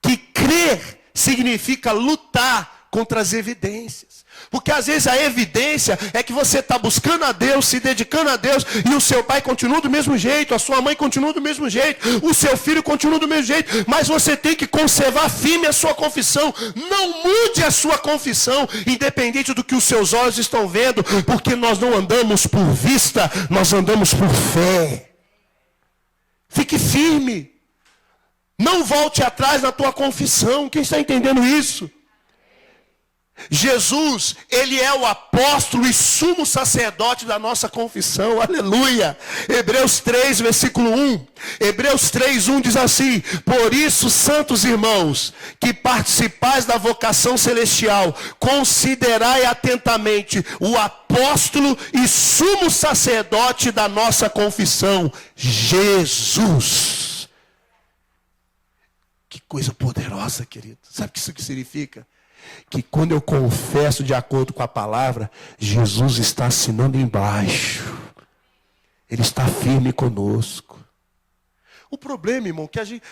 que crer significa lutar contra as evidências. Porque às vezes a evidência é que você está buscando a Deus, se dedicando a Deus, e o seu pai continua do mesmo jeito, a sua mãe continua do mesmo jeito, o seu filho continua do mesmo jeito, mas você tem que conservar firme a sua confissão. Não mude a sua confissão, independente do que os seus olhos estão vendo, porque nós não andamos por vista, nós andamos por fé. Fique firme. Não volte atrás na tua confissão. Quem está entendendo isso? Jesus, ele é o apóstolo e sumo sacerdote da nossa confissão, aleluia. Hebreus 3, versículo 1. Hebreus 3, 1 diz assim: por isso, santos irmãos, que participais da vocação celestial, considerai atentamente o apóstolo e sumo sacerdote da nossa confissão, Jesus. Que coisa poderosa, querido. Sabe o que isso significa? Que quando eu confesso de acordo com a palavra, Jesus está assinando embaixo. Ele está firme conosco. O problema, irmão,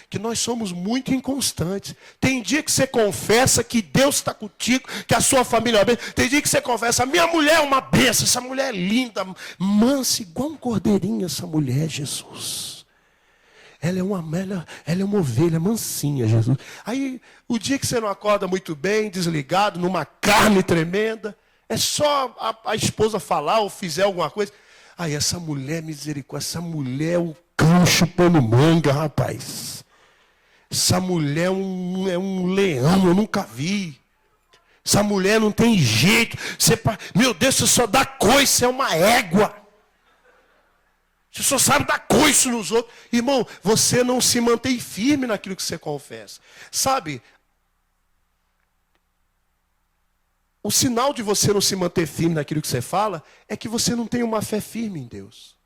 que nós somos muito inconstantes. Tem dia que você confessa que Deus está contigo, que a sua família é uma bênção. Tem dia que você confessa, minha mulher é uma bênção, essa mulher é linda, mansa, igual um cordeirinho, essa mulher, Jesus. Ela é uma ovelha mansinha, Jesus. Aí, o dia que você não acorda muito bem, desligado, numa carne tremenda, é só a esposa falar ou fizer alguma coisa. Aí, essa mulher, misericórdia, essa mulher é um cão chupando manga, rapaz. Essa mulher é um leão, eu nunca vi. Essa mulher não tem jeito. Meu Deus, você só dá coice, você é uma égua. Você só sabe dar coice nos outros. Irmão, você não se mantém firme naquilo que você confessa. Sabe, o sinal de você não se manter firme naquilo que você fala é que você não tem uma fé firme em Deus.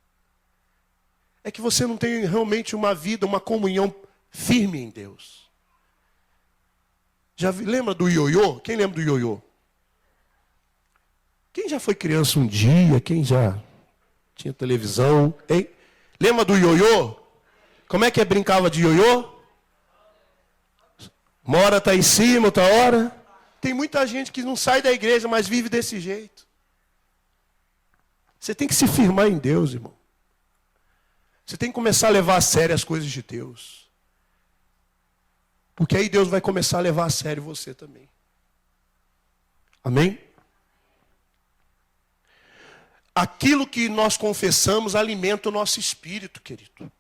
É que você não tem realmente uma vida, uma comunhão firme em Deus. Lembra do ioiô? Quem lembra do ioiô? Quem já foi criança um dia? Quem já tinha televisão, hein? Lembra do ioiô? Como é que brincava de ioiô? Uma hora está em cima, outra hora. Tem muita gente que não sai da igreja, mas vive desse jeito. Você tem que se firmar em Deus, irmão. Você tem que começar a levar a sério as coisas de Deus. Porque aí Deus vai começar a levar a sério você também. Amém? Aquilo que nós confessamos alimenta o nosso espírito, querido.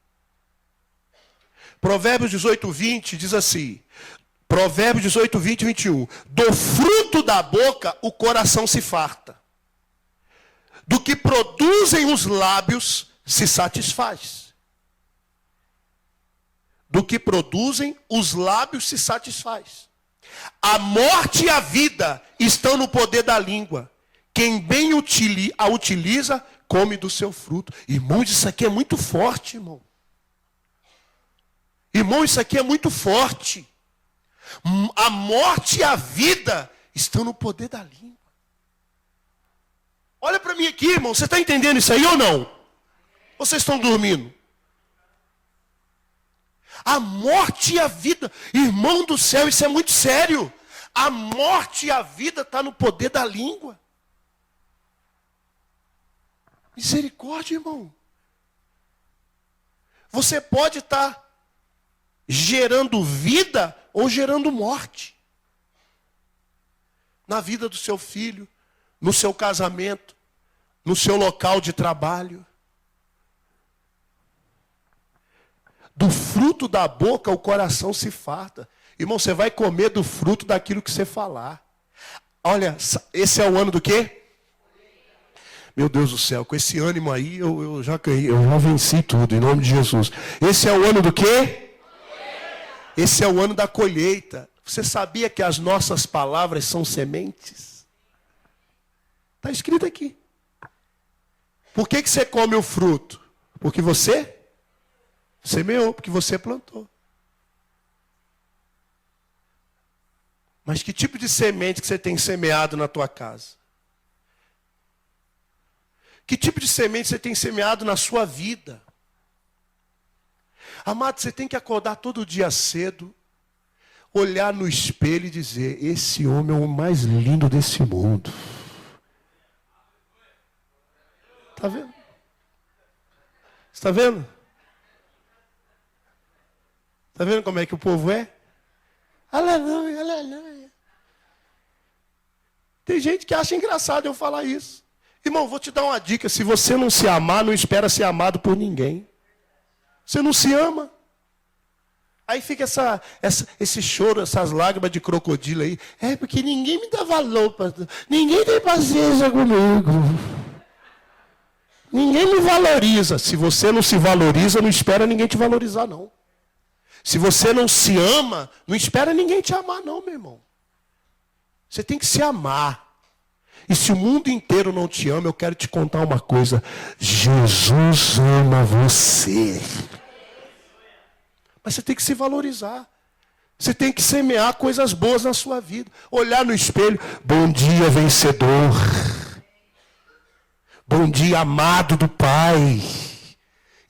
Provérbios 18, 20 diz assim. Provérbios 18, 20 e 21. Do fruto da boca o coração se farta. Do que produzem os lábios se satisfaz. Do que produzem os lábios se satisfaz. A morte e a vida estão no poder da língua. Quem bem a utiliza, come do seu fruto. Irmãos, isso aqui é muito forte, irmão. Irmão, isso aqui é muito forte. A morte e a vida estão no poder da língua. Olha para mim aqui, irmão. Você está entendendo isso aí ou não? Vocês estão dormindo? A morte e a vida. Irmão do céu, isso é muito sério. A morte e a vida estão no poder da língua. Misericórdia, irmão. Você pode estar gerando vida ou gerando morte. Na vida do seu filho, no seu casamento, no seu local de trabalho. Do fruto da boca o coração se farta. Irmão, você vai comer do fruto daquilo que você falar. Olha, esse é o ano do quê? Meu Deus do céu, com esse ânimo aí, eu já ganhei, eu já venci tudo, em nome de Jesus. Esse é o ano do quê? Esse é o ano da colheita. Você sabia que as nossas palavras são sementes? Está escrito aqui. Por que você come o fruto? Porque você semeou, porque você plantou. Mas que tipo de semente que você tem semeado na tua casa? Que tipo de semente você tem semeado na sua vida? Amado, você tem que acordar todo dia cedo, olhar no espelho e dizer: esse homem é o mais lindo desse mundo. Está vendo? Está vendo? Está vendo como é que o povo é? Aleluia, aleluia. Tem gente que acha engraçado eu falar isso. Irmão, vou te dar uma dica. Se você não se amar, não espera ser amado por ninguém. Você não se ama. Aí fica esse choro, essas lágrimas de crocodilo aí. É porque ninguém me dá valor, pastor. Ninguém tem paciência comigo. Ninguém me valoriza. Se você não se valoriza, não espera ninguém te valorizar, não. Se você não se ama, não espera ninguém te amar, não, meu irmão. Você tem que se amar. E se o mundo inteiro não te ama, eu quero te contar uma coisa. Jesus ama você. Mas você tem que se valorizar. Você tem que semear coisas boas na sua vida. Olhar no espelho. Bom dia, vencedor. Bom dia, amado do Pai.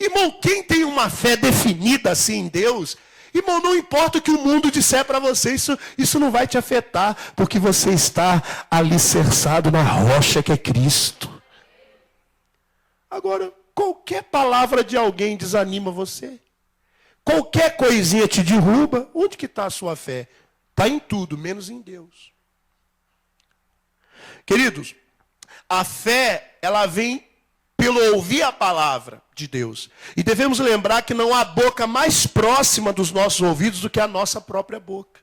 Irmão, quem tem uma fé definida assim em Deus, irmão, não importa o que o mundo disser para você, isso não vai te afetar, porque você está alicerçado na rocha que é Cristo. Agora, qualquer palavra de alguém desanima você. Qualquer coisinha te derruba. Onde que está a sua fé? Está em tudo, menos em Deus. Queridos, a fé, ela vem pelo ouvir a palavra de Deus. E devemos lembrar que não há boca mais próxima dos nossos ouvidos do que a nossa própria boca.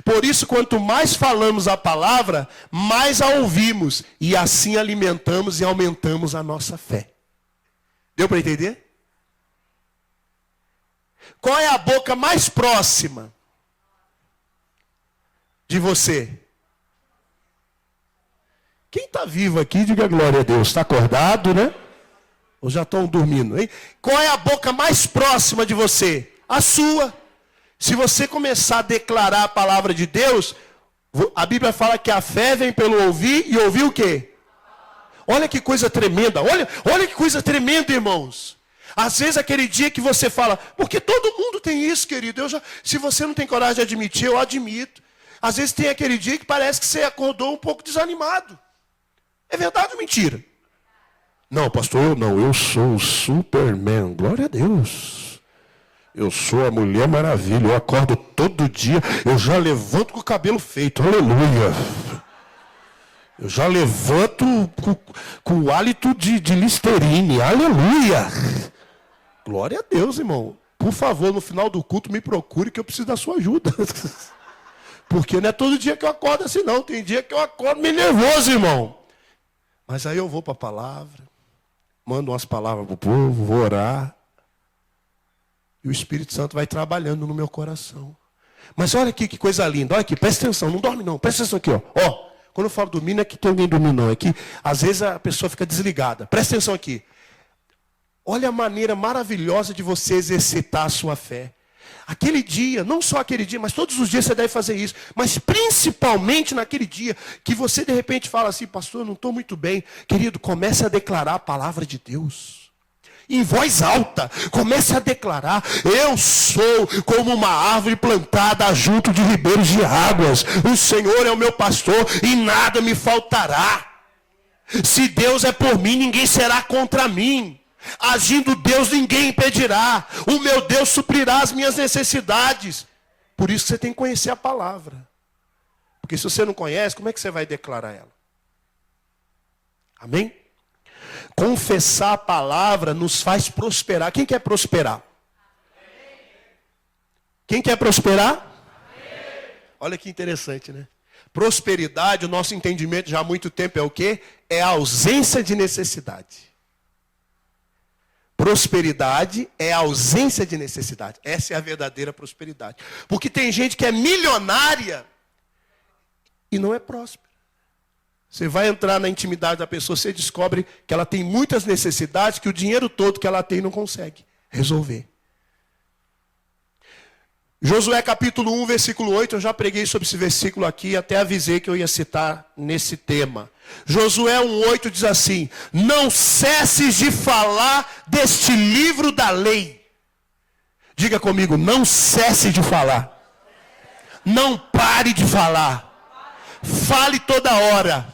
Por isso, quanto mais falamos a palavra, mais a ouvimos. E assim alimentamos e aumentamos a nossa fé. Deu para entender? Qual é a boca mais próxima de você? Quem está vivo aqui, diga glória a Deus. Está acordado, né? Ou já estão dormindo, hein? Qual é a boca mais próxima de você? A sua. Se você começar a declarar a palavra de Deus, a Bíblia fala que a fé vem pelo ouvir, e ouvir o quê? Olha que coisa tremenda. Olha que coisa tremenda, irmãos. Às vezes aquele dia que você fala, porque todo mundo tem isso, querido. Se você não tem coragem de admitir, eu admito. Às vezes tem aquele dia que parece que você acordou um pouco desanimado. É verdade ou mentira? Não, pastor, eu sou o Superman. Glória a Deus. Eu sou a Mulher Maravilha. Eu acordo todo dia, eu já levanto com o cabelo feito. Aleluia. Eu já levanto com o hálito de Listerine. Aleluia. Glória a Deus, irmão. Por favor, no final do culto, me procure que eu preciso da sua ajuda. Porque não é todo dia que eu acordo assim, não. Tem dia que eu acordo meio nervoso, irmão. Mas aí eu vou para a palavra, mando umas palavras para o povo, vou orar. E o Espírito Santo vai trabalhando no meu coração. Mas olha aqui que coisa linda. Olha aqui, presta atenção, não dorme não. Presta atenção aqui, ó. Quando eu falo dormir, não é que tem alguém dormindo, não. É que às vezes a pessoa fica desligada. Presta atenção aqui. Olha a maneira maravilhosa de você exercitar a sua fé. Aquele dia, não só aquele dia, mas todos os dias você deve fazer isso. Mas principalmente naquele dia que você de repente fala assim, pastor, eu não estou muito bem. Querido, comece a declarar a palavra de Deus. Em voz alta, comece a declarar, eu sou como uma árvore plantada junto de ribeiros de águas. O Senhor é o meu pastor e nada me faltará. Se Deus é por mim, ninguém será contra mim. Agindo Deus, ninguém impedirá. O meu Deus suprirá as minhas necessidades. Por isso você tem que conhecer a palavra. Porque se você não conhece, como é que você vai declarar ela? Amém? Confessar a palavra nos faz prosperar. Quem quer prosperar? Quem quer prosperar? Olha que interessante, né? Prosperidade, o nosso entendimento já há muito tempo é o quê? É a ausência de necessidade. Prosperidade é a ausência de necessidade. Essa é a verdadeira prosperidade. Porque tem gente que é milionária e não é próspera. Você vai entrar na intimidade da pessoa, você descobre que ela tem muitas necessidades, que o dinheiro todo que ela tem não consegue resolver. Josué capítulo 1, versículo 8, eu já preguei sobre esse versículo aqui, até avisei que eu ia citar nesse tema. Josué 1,8 diz assim, não cesses de falar deste livro da lei. Diga comigo, não cesse de falar. Não pare de falar. Fale toda hora,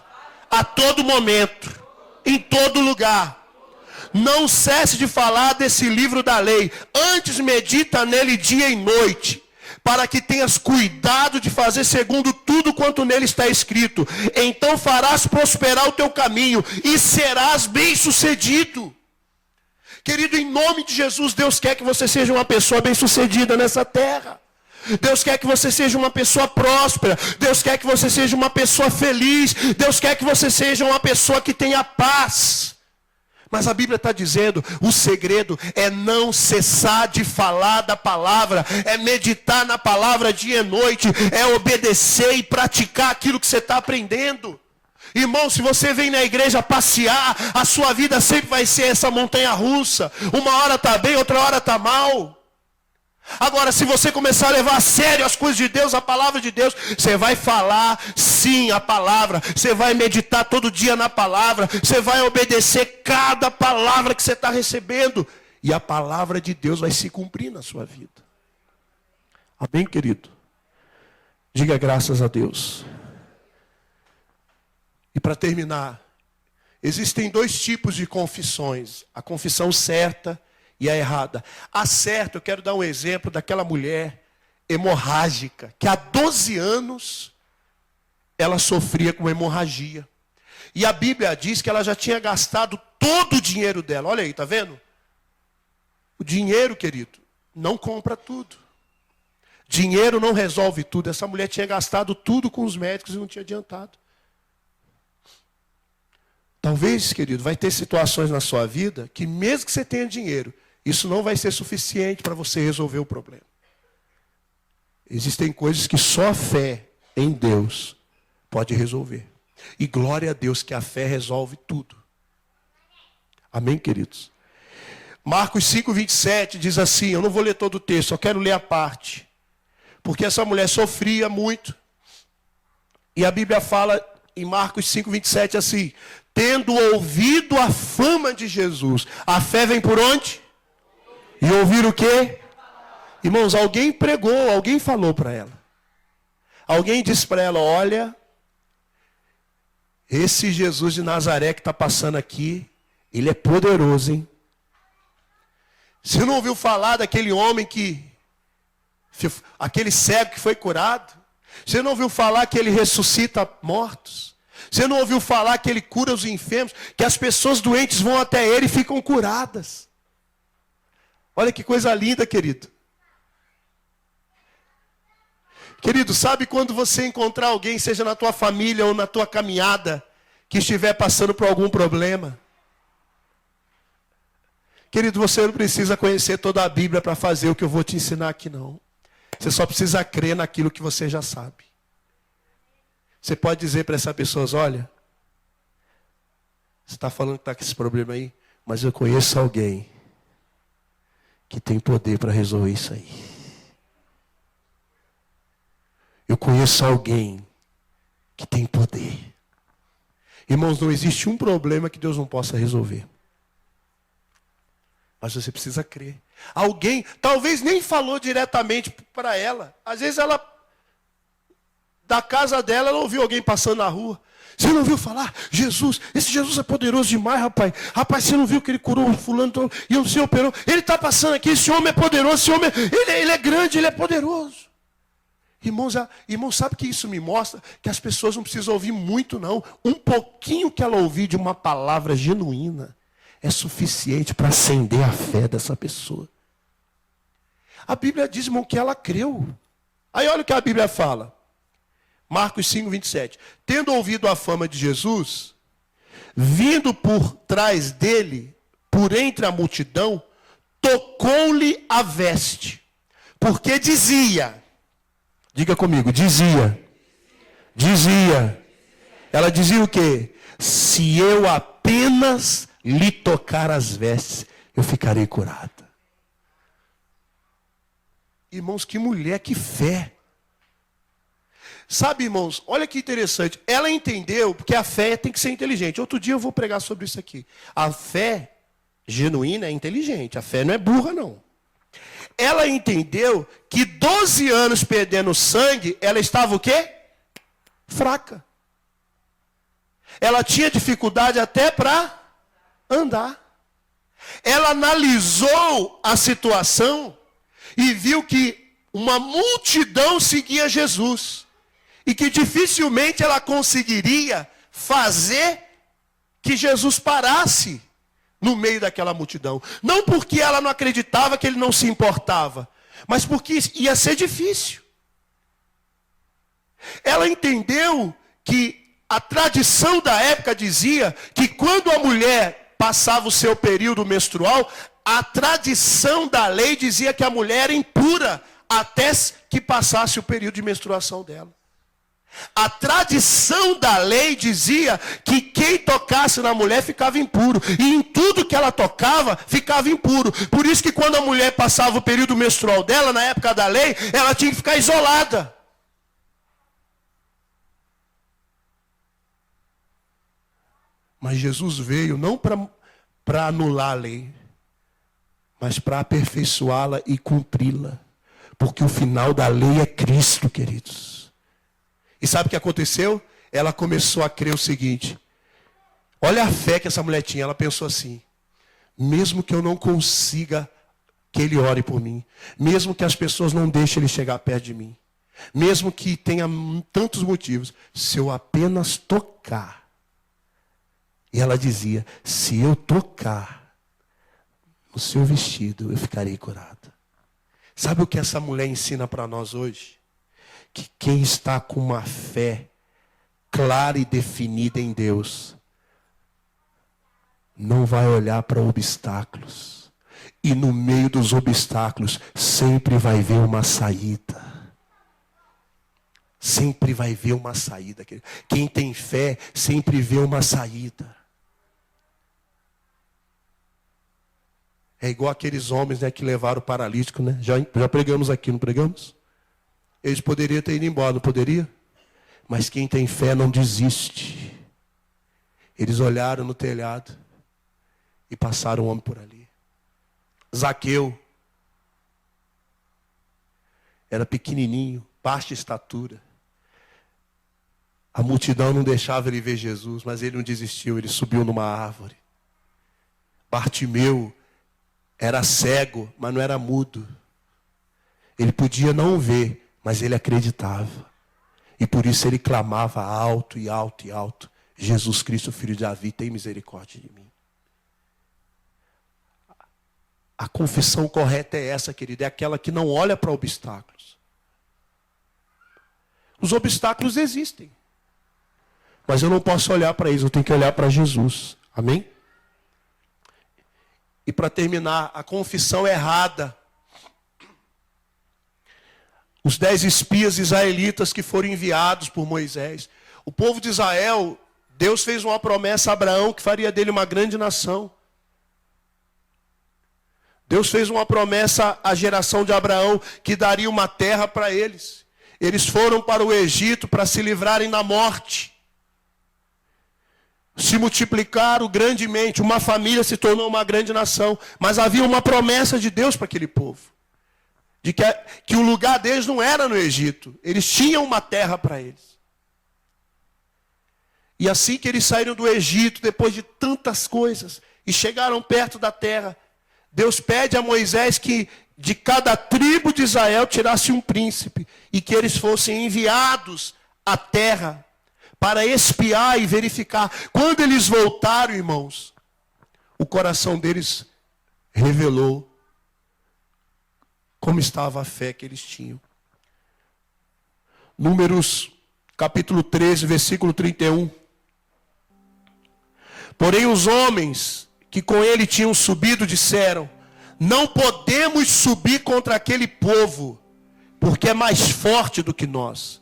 a todo momento, em todo lugar. Não cesse de falar desse livro da lei. Antes medita nele dia e noite, para que tenhas cuidado de fazer segundo tudo quanto nele está escrito. Então farás prosperar o teu caminho e serás bem-sucedido. Querido, em nome de Jesus, Deus quer que você seja uma pessoa bem-sucedida nessa terra. Deus quer que você seja uma pessoa próspera. Deus quer que você seja uma pessoa feliz. Deus quer que você seja uma pessoa que tenha paz. Mas a Bíblia está dizendo, o segredo é não cessar de falar da palavra, é meditar na palavra dia e noite, é obedecer e praticar aquilo que você está aprendendo. Irmão, se você vem na igreja passear, a sua vida sempre vai ser essa montanha russa. Uma hora está bem, outra hora está mal. Agora, se você começar a levar a sério as coisas de Deus, a palavra de Deus, você vai falar sim a palavra, você vai meditar todo dia na palavra, você vai obedecer cada palavra que você está recebendo, e a palavra de Deus vai se cumprir na sua vida. Amém, querido? Diga graças a Deus. E para terminar, existem dois tipos de confissões: a confissão certa e a errada. A certa, eu quero dar um exemplo daquela mulher hemorrágica, que há 12 anos ela sofria com hemorragia. E a Bíblia diz que ela já tinha gastado todo o dinheiro dela. Olha aí, tá vendo? O dinheiro, querido, não compra tudo. Dinheiro não resolve tudo. Essa mulher tinha gastado tudo com os médicos e não tinha adiantado. Talvez, querido, vai ter situações na sua vida que mesmo que você tenha dinheiro, isso não vai ser suficiente para você resolver o problema. Existem coisas que só a fé em Deus pode resolver. E glória a Deus que a fé resolve tudo. Amém, queridos? Marcos 5:27 diz assim, eu não vou ler todo o texto, só quero ler a parte. Porque essa mulher sofria muito. E a Bíblia fala em Marcos 5:27 assim, tendo ouvido a fama de Jesus. A fé vem por onde? E ouvir o quê? Irmãos, alguém pregou, alguém falou para ela. Alguém disse para ela, olha, esse Jesus de Nazaré que está passando aqui, ele é poderoso, hein? Você não ouviu falar daquele homem aquele cego que foi curado? Você não ouviu falar que ele ressuscita mortos? Você não ouviu falar que ele cura os enfermos? Que as pessoas doentes vão até ele e ficam curadas? Olha que coisa linda, querido. Querido, sabe quando você encontrar alguém, seja na tua família ou na tua caminhada, que estiver passando por algum problema? Querido, você não precisa conhecer toda a Bíblia para fazer o que eu vou te ensinar aqui, não. Você só precisa crer naquilo que você já sabe. Você pode dizer para essa pessoa, olha, você está falando que está com esse problema aí, mas eu conheço alguém que tem poder para resolver isso aí. Eu conheço alguém que tem poder. Irmãos, não existe um problema que Deus não possa resolver. Mas você precisa crer. Alguém, talvez nem falou diretamente para ela. Às vezes ela, da casa dela, ela ouviu alguém passando na rua. Você não ouviu falar? Jesus, esse Jesus é poderoso demais, rapaz. Rapaz, você não viu que ele curou o fulano e o senhor operou? Ele está passando aqui, esse homem é poderoso, esse homem, ele é grande, ele é poderoso. Irmãos, sabe que isso me mostra? Que as pessoas não precisam ouvir muito, não. Um pouquinho que ela ouvir de uma palavra genuína é suficiente para acender a fé dessa pessoa. A Bíblia diz, irmão, que ela creu. Aí olha o que a Bíblia fala. Marcos 5:27. Tendo ouvido a fama de Jesus, vindo por trás dele, por entre a multidão, tocou-lhe a veste. Porque dizia, diga comigo, dizia. Ela dizia o quê? Se eu apenas lhe tocar as vestes, eu ficarei curada. Irmãos, que mulher, que fé. Sabe, irmãos, olha que interessante. Ela entendeu, porque a fé tem que ser inteligente. Outro dia eu vou pregar sobre isso aqui. A fé genuína é inteligente. A fé não é burra, não. ela entendeu que 12 anos perdendo sangue, ela estava o quê? Fraca. Ela tinha dificuldade até para andar. Ela analisou a situação e viu que uma multidão seguia Jesus. E que dificilmente ela conseguiria fazer que Jesus parasse no meio daquela multidão. Não porque ela não acreditava que ele não se importava, mas porque ia ser difícil. Ela entendeu que a tradição da época dizia que quando a mulher passava o seu período menstrual, a tradição da lei dizia que a mulher era impura até que passasse o período de menstruação dela. A tradição da lei dizia que quem tocasse na mulher ficava impuro. E em tudo que ela tocava, ficava impuro. Por isso que quando a mulher passava o período menstrual dela, na época da lei, ela tinha que ficar isolada. Mas Jesus veio não para anular a lei, mas para aperfeiçoá-la e cumpri-la. Porque o final da lei é Cristo, queridos. E sabe o que aconteceu? Ela começou a crer o seguinte. Olha a fé que essa mulher tinha. Ela pensou assim: mesmo que eu não consiga que ele ore por mim, mesmo que as pessoas não deixem ele chegar perto de mim, mesmo que tenha tantos motivos, se eu apenas tocar. E ela dizia: se eu tocar no seu vestido, eu ficarei curada. Sabe o que essa mulher ensina para nós hoje? Que quem está com uma fé clara e definida em Deus não vai olhar para obstáculos. E no meio dos obstáculos sempre vai ver uma saída. Sempre vai ver uma saída. Quem tem fé sempre vê uma saída. É igual aqueles homens, né, que levaram o paralítico, né? Já pregamos aqui, não pregamos? Eles poderiam ter ido embora, não poderia? Mas quem tem fé não desiste. Eles olharam no telhado e passaram o homem por ali. Zaqueu era pequenininho, baixa estatura. A multidão não deixava ele ver Jesus, mas ele não desistiu, ele subiu numa árvore. Bartimeu era cego, mas não era mudo. Ele podia não ver, mas ele acreditava. E por isso ele clamava alto e alto e alto: Jesus Cristo, filho de Davi, tem misericórdia de mim. A confissão correta é essa, querido. É aquela que não olha para obstáculos. Os obstáculos existem. Mas eu não posso olhar para eles, eu tenho que olhar para Jesus. Amém? E para terminar, a confissão errada. Os 10 espias israelitas que foram enviados por Moisés. O povo de Israel, Deus fez uma promessa a Abraão que faria dele uma grande nação. Deus fez uma promessa à geração de Abraão que daria uma terra para eles. Eles foram para o Egito para se livrarem da morte. Se multiplicaram grandemente, uma família se tornou uma grande nação. Mas havia uma promessa de Deus para aquele povo. De que o lugar deles não era no Egito. Eles tinham uma terra para eles. E assim que eles saíram do Egito, depois de tantas coisas, e chegaram perto da terra, Deus pede a Moisés que de cada tribo de Israel tirasse um príncipe. E que eles fossem enviados à terra para espiar e verificar. Quando eles voltaram, irmãos, o coração deles revelou como estava a fé que eles tinham. Números, capítulo 13, versículo 31. Porém os homens que com ele tinham subido disseram: não podemos subir contra aquele povo, porque é mais forte do que nós.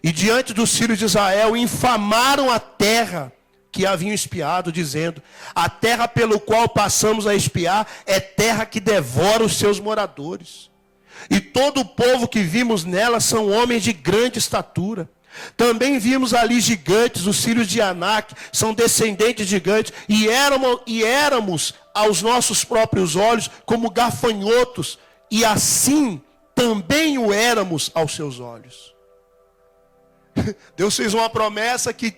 E diante dos filhos de Israel infamaram a terra que haviam espiado, dizendo: a terra pelo qual passamos a espiar é terra que devora os seus moradores. E todo o povo que vimos nela são homens de grande estatura. Também vimos ali gigantes, os filhos de Anak, são descendentes de gigantes, e éramos aos nossos próprios olhos como gafanhotos, e assim também o éramos aos seus olhos. Deus fez uma promessa que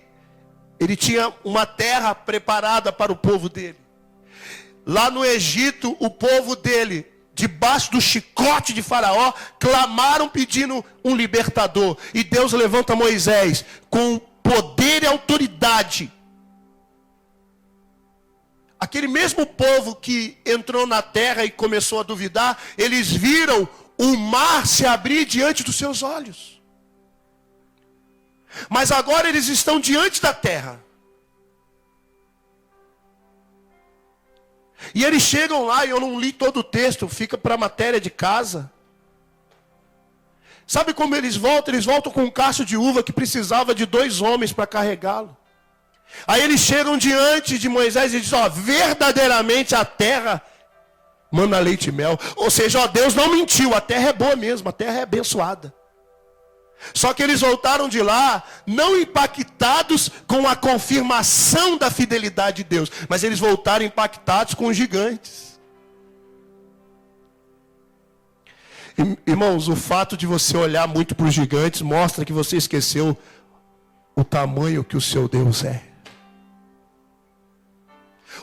ele tinha uma terra preparada para o povo dele. Lá no Egito, o povo dele, debaixo do chicote de Faraó, clamaram pedindo um libertador. E Deus levanta Moisés com poder e autoridade. Aquele mesmo povo que entrou na terra e começou a duvidar, eles viram o mar se abrir diante dos seus olhos. Mas agora eles estão diante da terra. E eles chegam lá, e eu não li todo o texto, fica para a matéria de casa. Sabe como eles voltam? Eles voltam com um cacho de uva que precisava de 2 homens para carregá-lo. Aí eles chegam diante de Moisés e dizem, ó, verdadeiramente a terra mana leite e mel. Ou seja, ó, Deus não mentiu, a terra é boa mesmo, a terra é abençoada. Só que eles voltaram de lá, não impactados com a confirmação da fidelidade de Deus, mas eles voltaram impactados com os gigantes. Irmãos, o fato de você olhar muito para os gigantes mostra que você esqueceu o tamanho que o seu Deus é.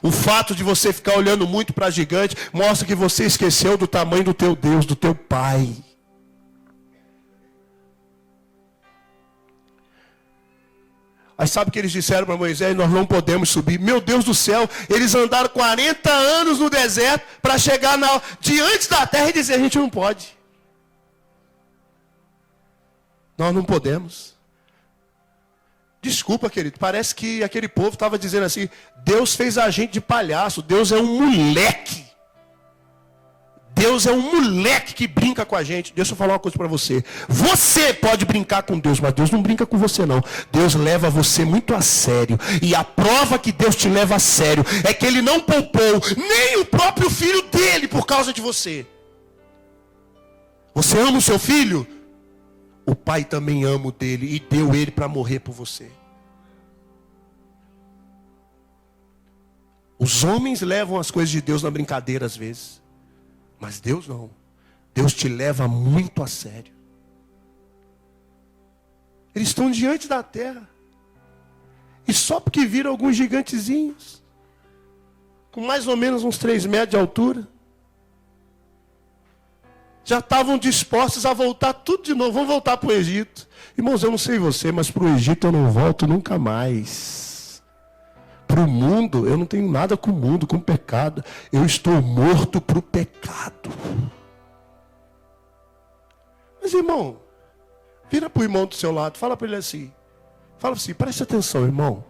O fato de você ficar olhando muito para gigante mostra que você esqueceu do tamanho do teu Deus, do teu Pai. Aí sabe o que eles disseram para Moisés? Nós não podemos subir. Meu Deus do céu, eles andaram 40 anos no deserto para chegar diante da terra e dizer, a gente não pode. Nós não podemos. Desculpa, querido, parece que aquele povo estava dizendo assim, Deus fez a gente de palhaço, Deus é um moleque. Deus é um moleque que brinca com a gente. Deixa eu falar uma coisa para você. Você pode brincar com Deus, mas Deus não brinca com você não. Deus leva você muito a sério. E a prova que Deus te leva a sério é que Ele não poupou nem o próprio filho dele por causa de você. Você ama o seu filho? O pai também ama o dele e deu ele para morrer por você. Os homens levam as coisas de Deus na brincadeira às vezes. Mas Deus não. Deus te leva muito a sério. Eles estão diante da terra. E só porque viram alguns gigantezinhos, com mais ou menos uns 3 metros de altura, já estavam dispostos a voltar tudo de novo. Vamos voltar para o Egito. Irmãos, eu não sei você, mas para o Egito eu não volto nunca mais. Para o mundo, eu não tenho nada com o mundo, com o pecado. Eu estou morto para o pecado. Mas irmão, vira para o irmão do seu lado, fala para ele assim. Fala assim, preste atenção, irmão.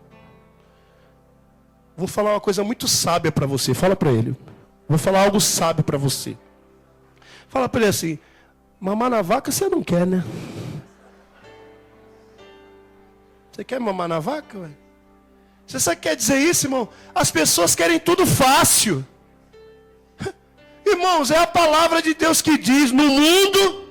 Vou falar uma coisa muito sábia para você, fala para ele. Vou falar algo sábio para você. Fala para ele assim, mamar na vaca você não quer, né? Você quer mamar na vaca, ué? Você quer dizer isso, irmão? As pessoas querem tudo fácil. Irmãos, é a palavra de Deus que diz, no mundo,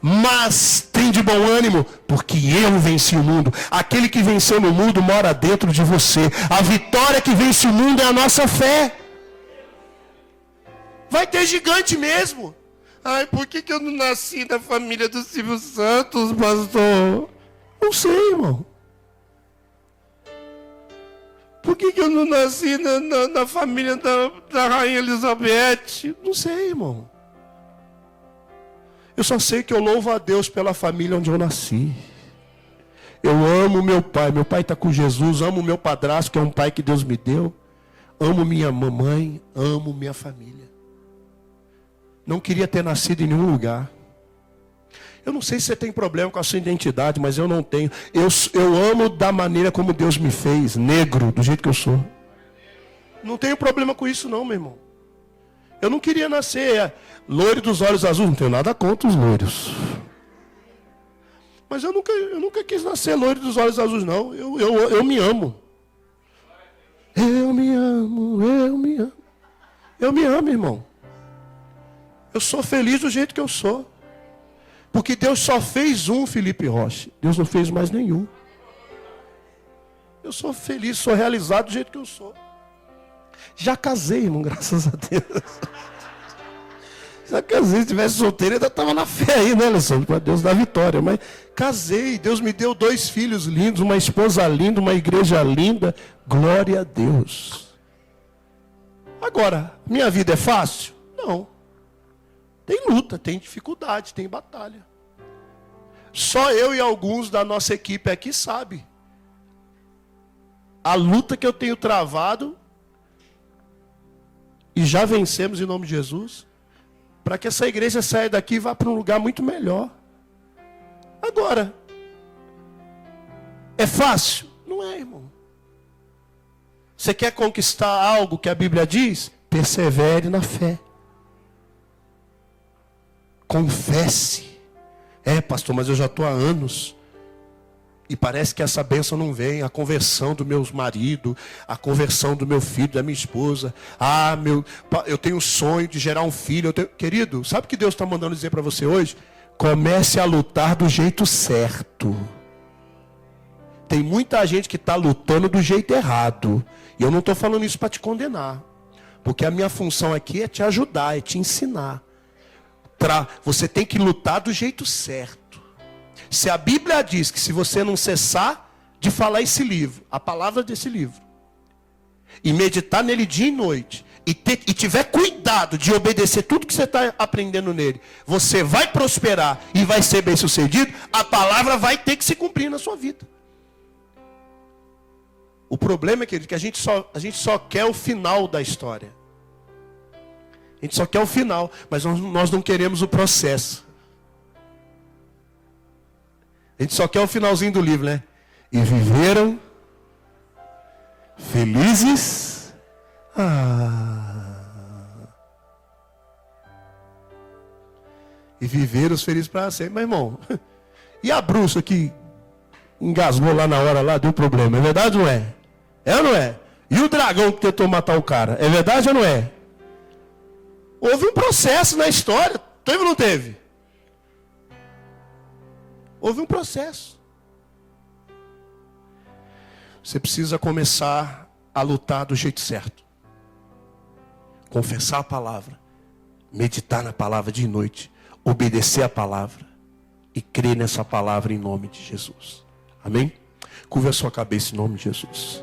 mas tem de bom ânimo, porque eu venci o mundo. Aquele que venceu no mundo mora dentro de você. A vitória que vence o mundo é a nossa fé. Vai ter gigante mesmo. Ai, por que eu não nasci da família do Silvio Santos, pastor? Não sei, irmão. Por que eu não nasci na família da Rainha Elizabeth? Não sei, irmão. Eu só sei que eu louvo a Deus pela família onde eu nasci. Eu amo meu pai. Meu pai está com Jesus. Amo meu padrasto, que é um pai que Deus me deu. Amo minha mamãe. Amo minha família. Não queria ter nascido em nenhum lugar. Eu não sei se você tem problema com a sua identidade, mas eu não tenho. Eu amo da maneira como Deus me fez, negro, do jeito que eu sou. Não tenho problema com isso não, meu irmão. Eu não queria nascer loiro dos olhos azuis, não tenho nada contra os loiros. Mas eu nunca quis nascer loiro dos olhos azuis, não. Eu me amo. Eu me amo, eu me amo. Eu me amo, irmão. Eu sou feliz do jeito que eu sou. Porque Deus só fez um Felipe Rocha. Deus não fez mais nenhum. Eu sou feliz, sou realizado do jeito que eu sou. Já casei, irmão, graças a Deus. Sabe que às vezes, se tivesse solteiro, eu ainda estava na fé aí, né, Alessandro? Para Deus dar vitória. Mas casei, Deus me deu 2 filhos lindos, uma esposa linda, uma igreja linda. Glória a Deus. Agora, minha vida é fácil? Não. Tem luta, tem dificuldade, tem batalha. Só eu e alguns da nossa equipe aqui sabem a luta que eu tenho travado, e já vencemos em nome de Jesus, para que essa igreja saia daqui e vá para um lugar muito melhor. Agora, é fácil? Não é, irmão. Você quer conquistar algo que a Bíblia diz? Persevere na fé. Confesse. Pastor, mas eu já estou há anos e parece que essa bênção não vem. A conversão do meu marido, a conversão do meu filho, da minha esposa. Eu tenho um sonho de gerar um filho. Querido, sabe o que Deus está mandando dizer para você hoje? Comece a lutar do jeito certo. Tem muita gente que está lutando do jeito errado. E eu não estou falando isso para te condenar. Porque a minha função aqui é te ajudar, é te ensinar. Você tem que lutar do jeito certo. Se a Bíblia diz que se você não cessar de falar esse livro, a palavra desse livro, e meditar nele dia e noite, e tiver cuidado de obedecer tudo que você está aprendendo nele, você vai prosperar e vai ser bem sucedido, a palavra vai ter que se cumprir na sua vida. O problema, querido, é que a gente só quer o final da história. A gente só quer o final, mas nós não queremos o processo. A gente só quer o finalzinho do livro, né? E viveram felizes. E viveram os felizes para sempre. Mas, irmão, e a bruxa que engasgou lá na hora, lá deu problema? É verdade ou não é? É ou não é? E o dragão que tentou matar o cara? É verdade ou não é? Houve um processo na história. Teve ou não teve? Houve um processo. Você precisa começar a lutar do jeito certo. Confessar a palavra. Meditar na palavra de noite. Obedecer a palavra. E crer nessa palavra em nome de Jesus. Amém? Curva a sua cabeça em nome de Jesus.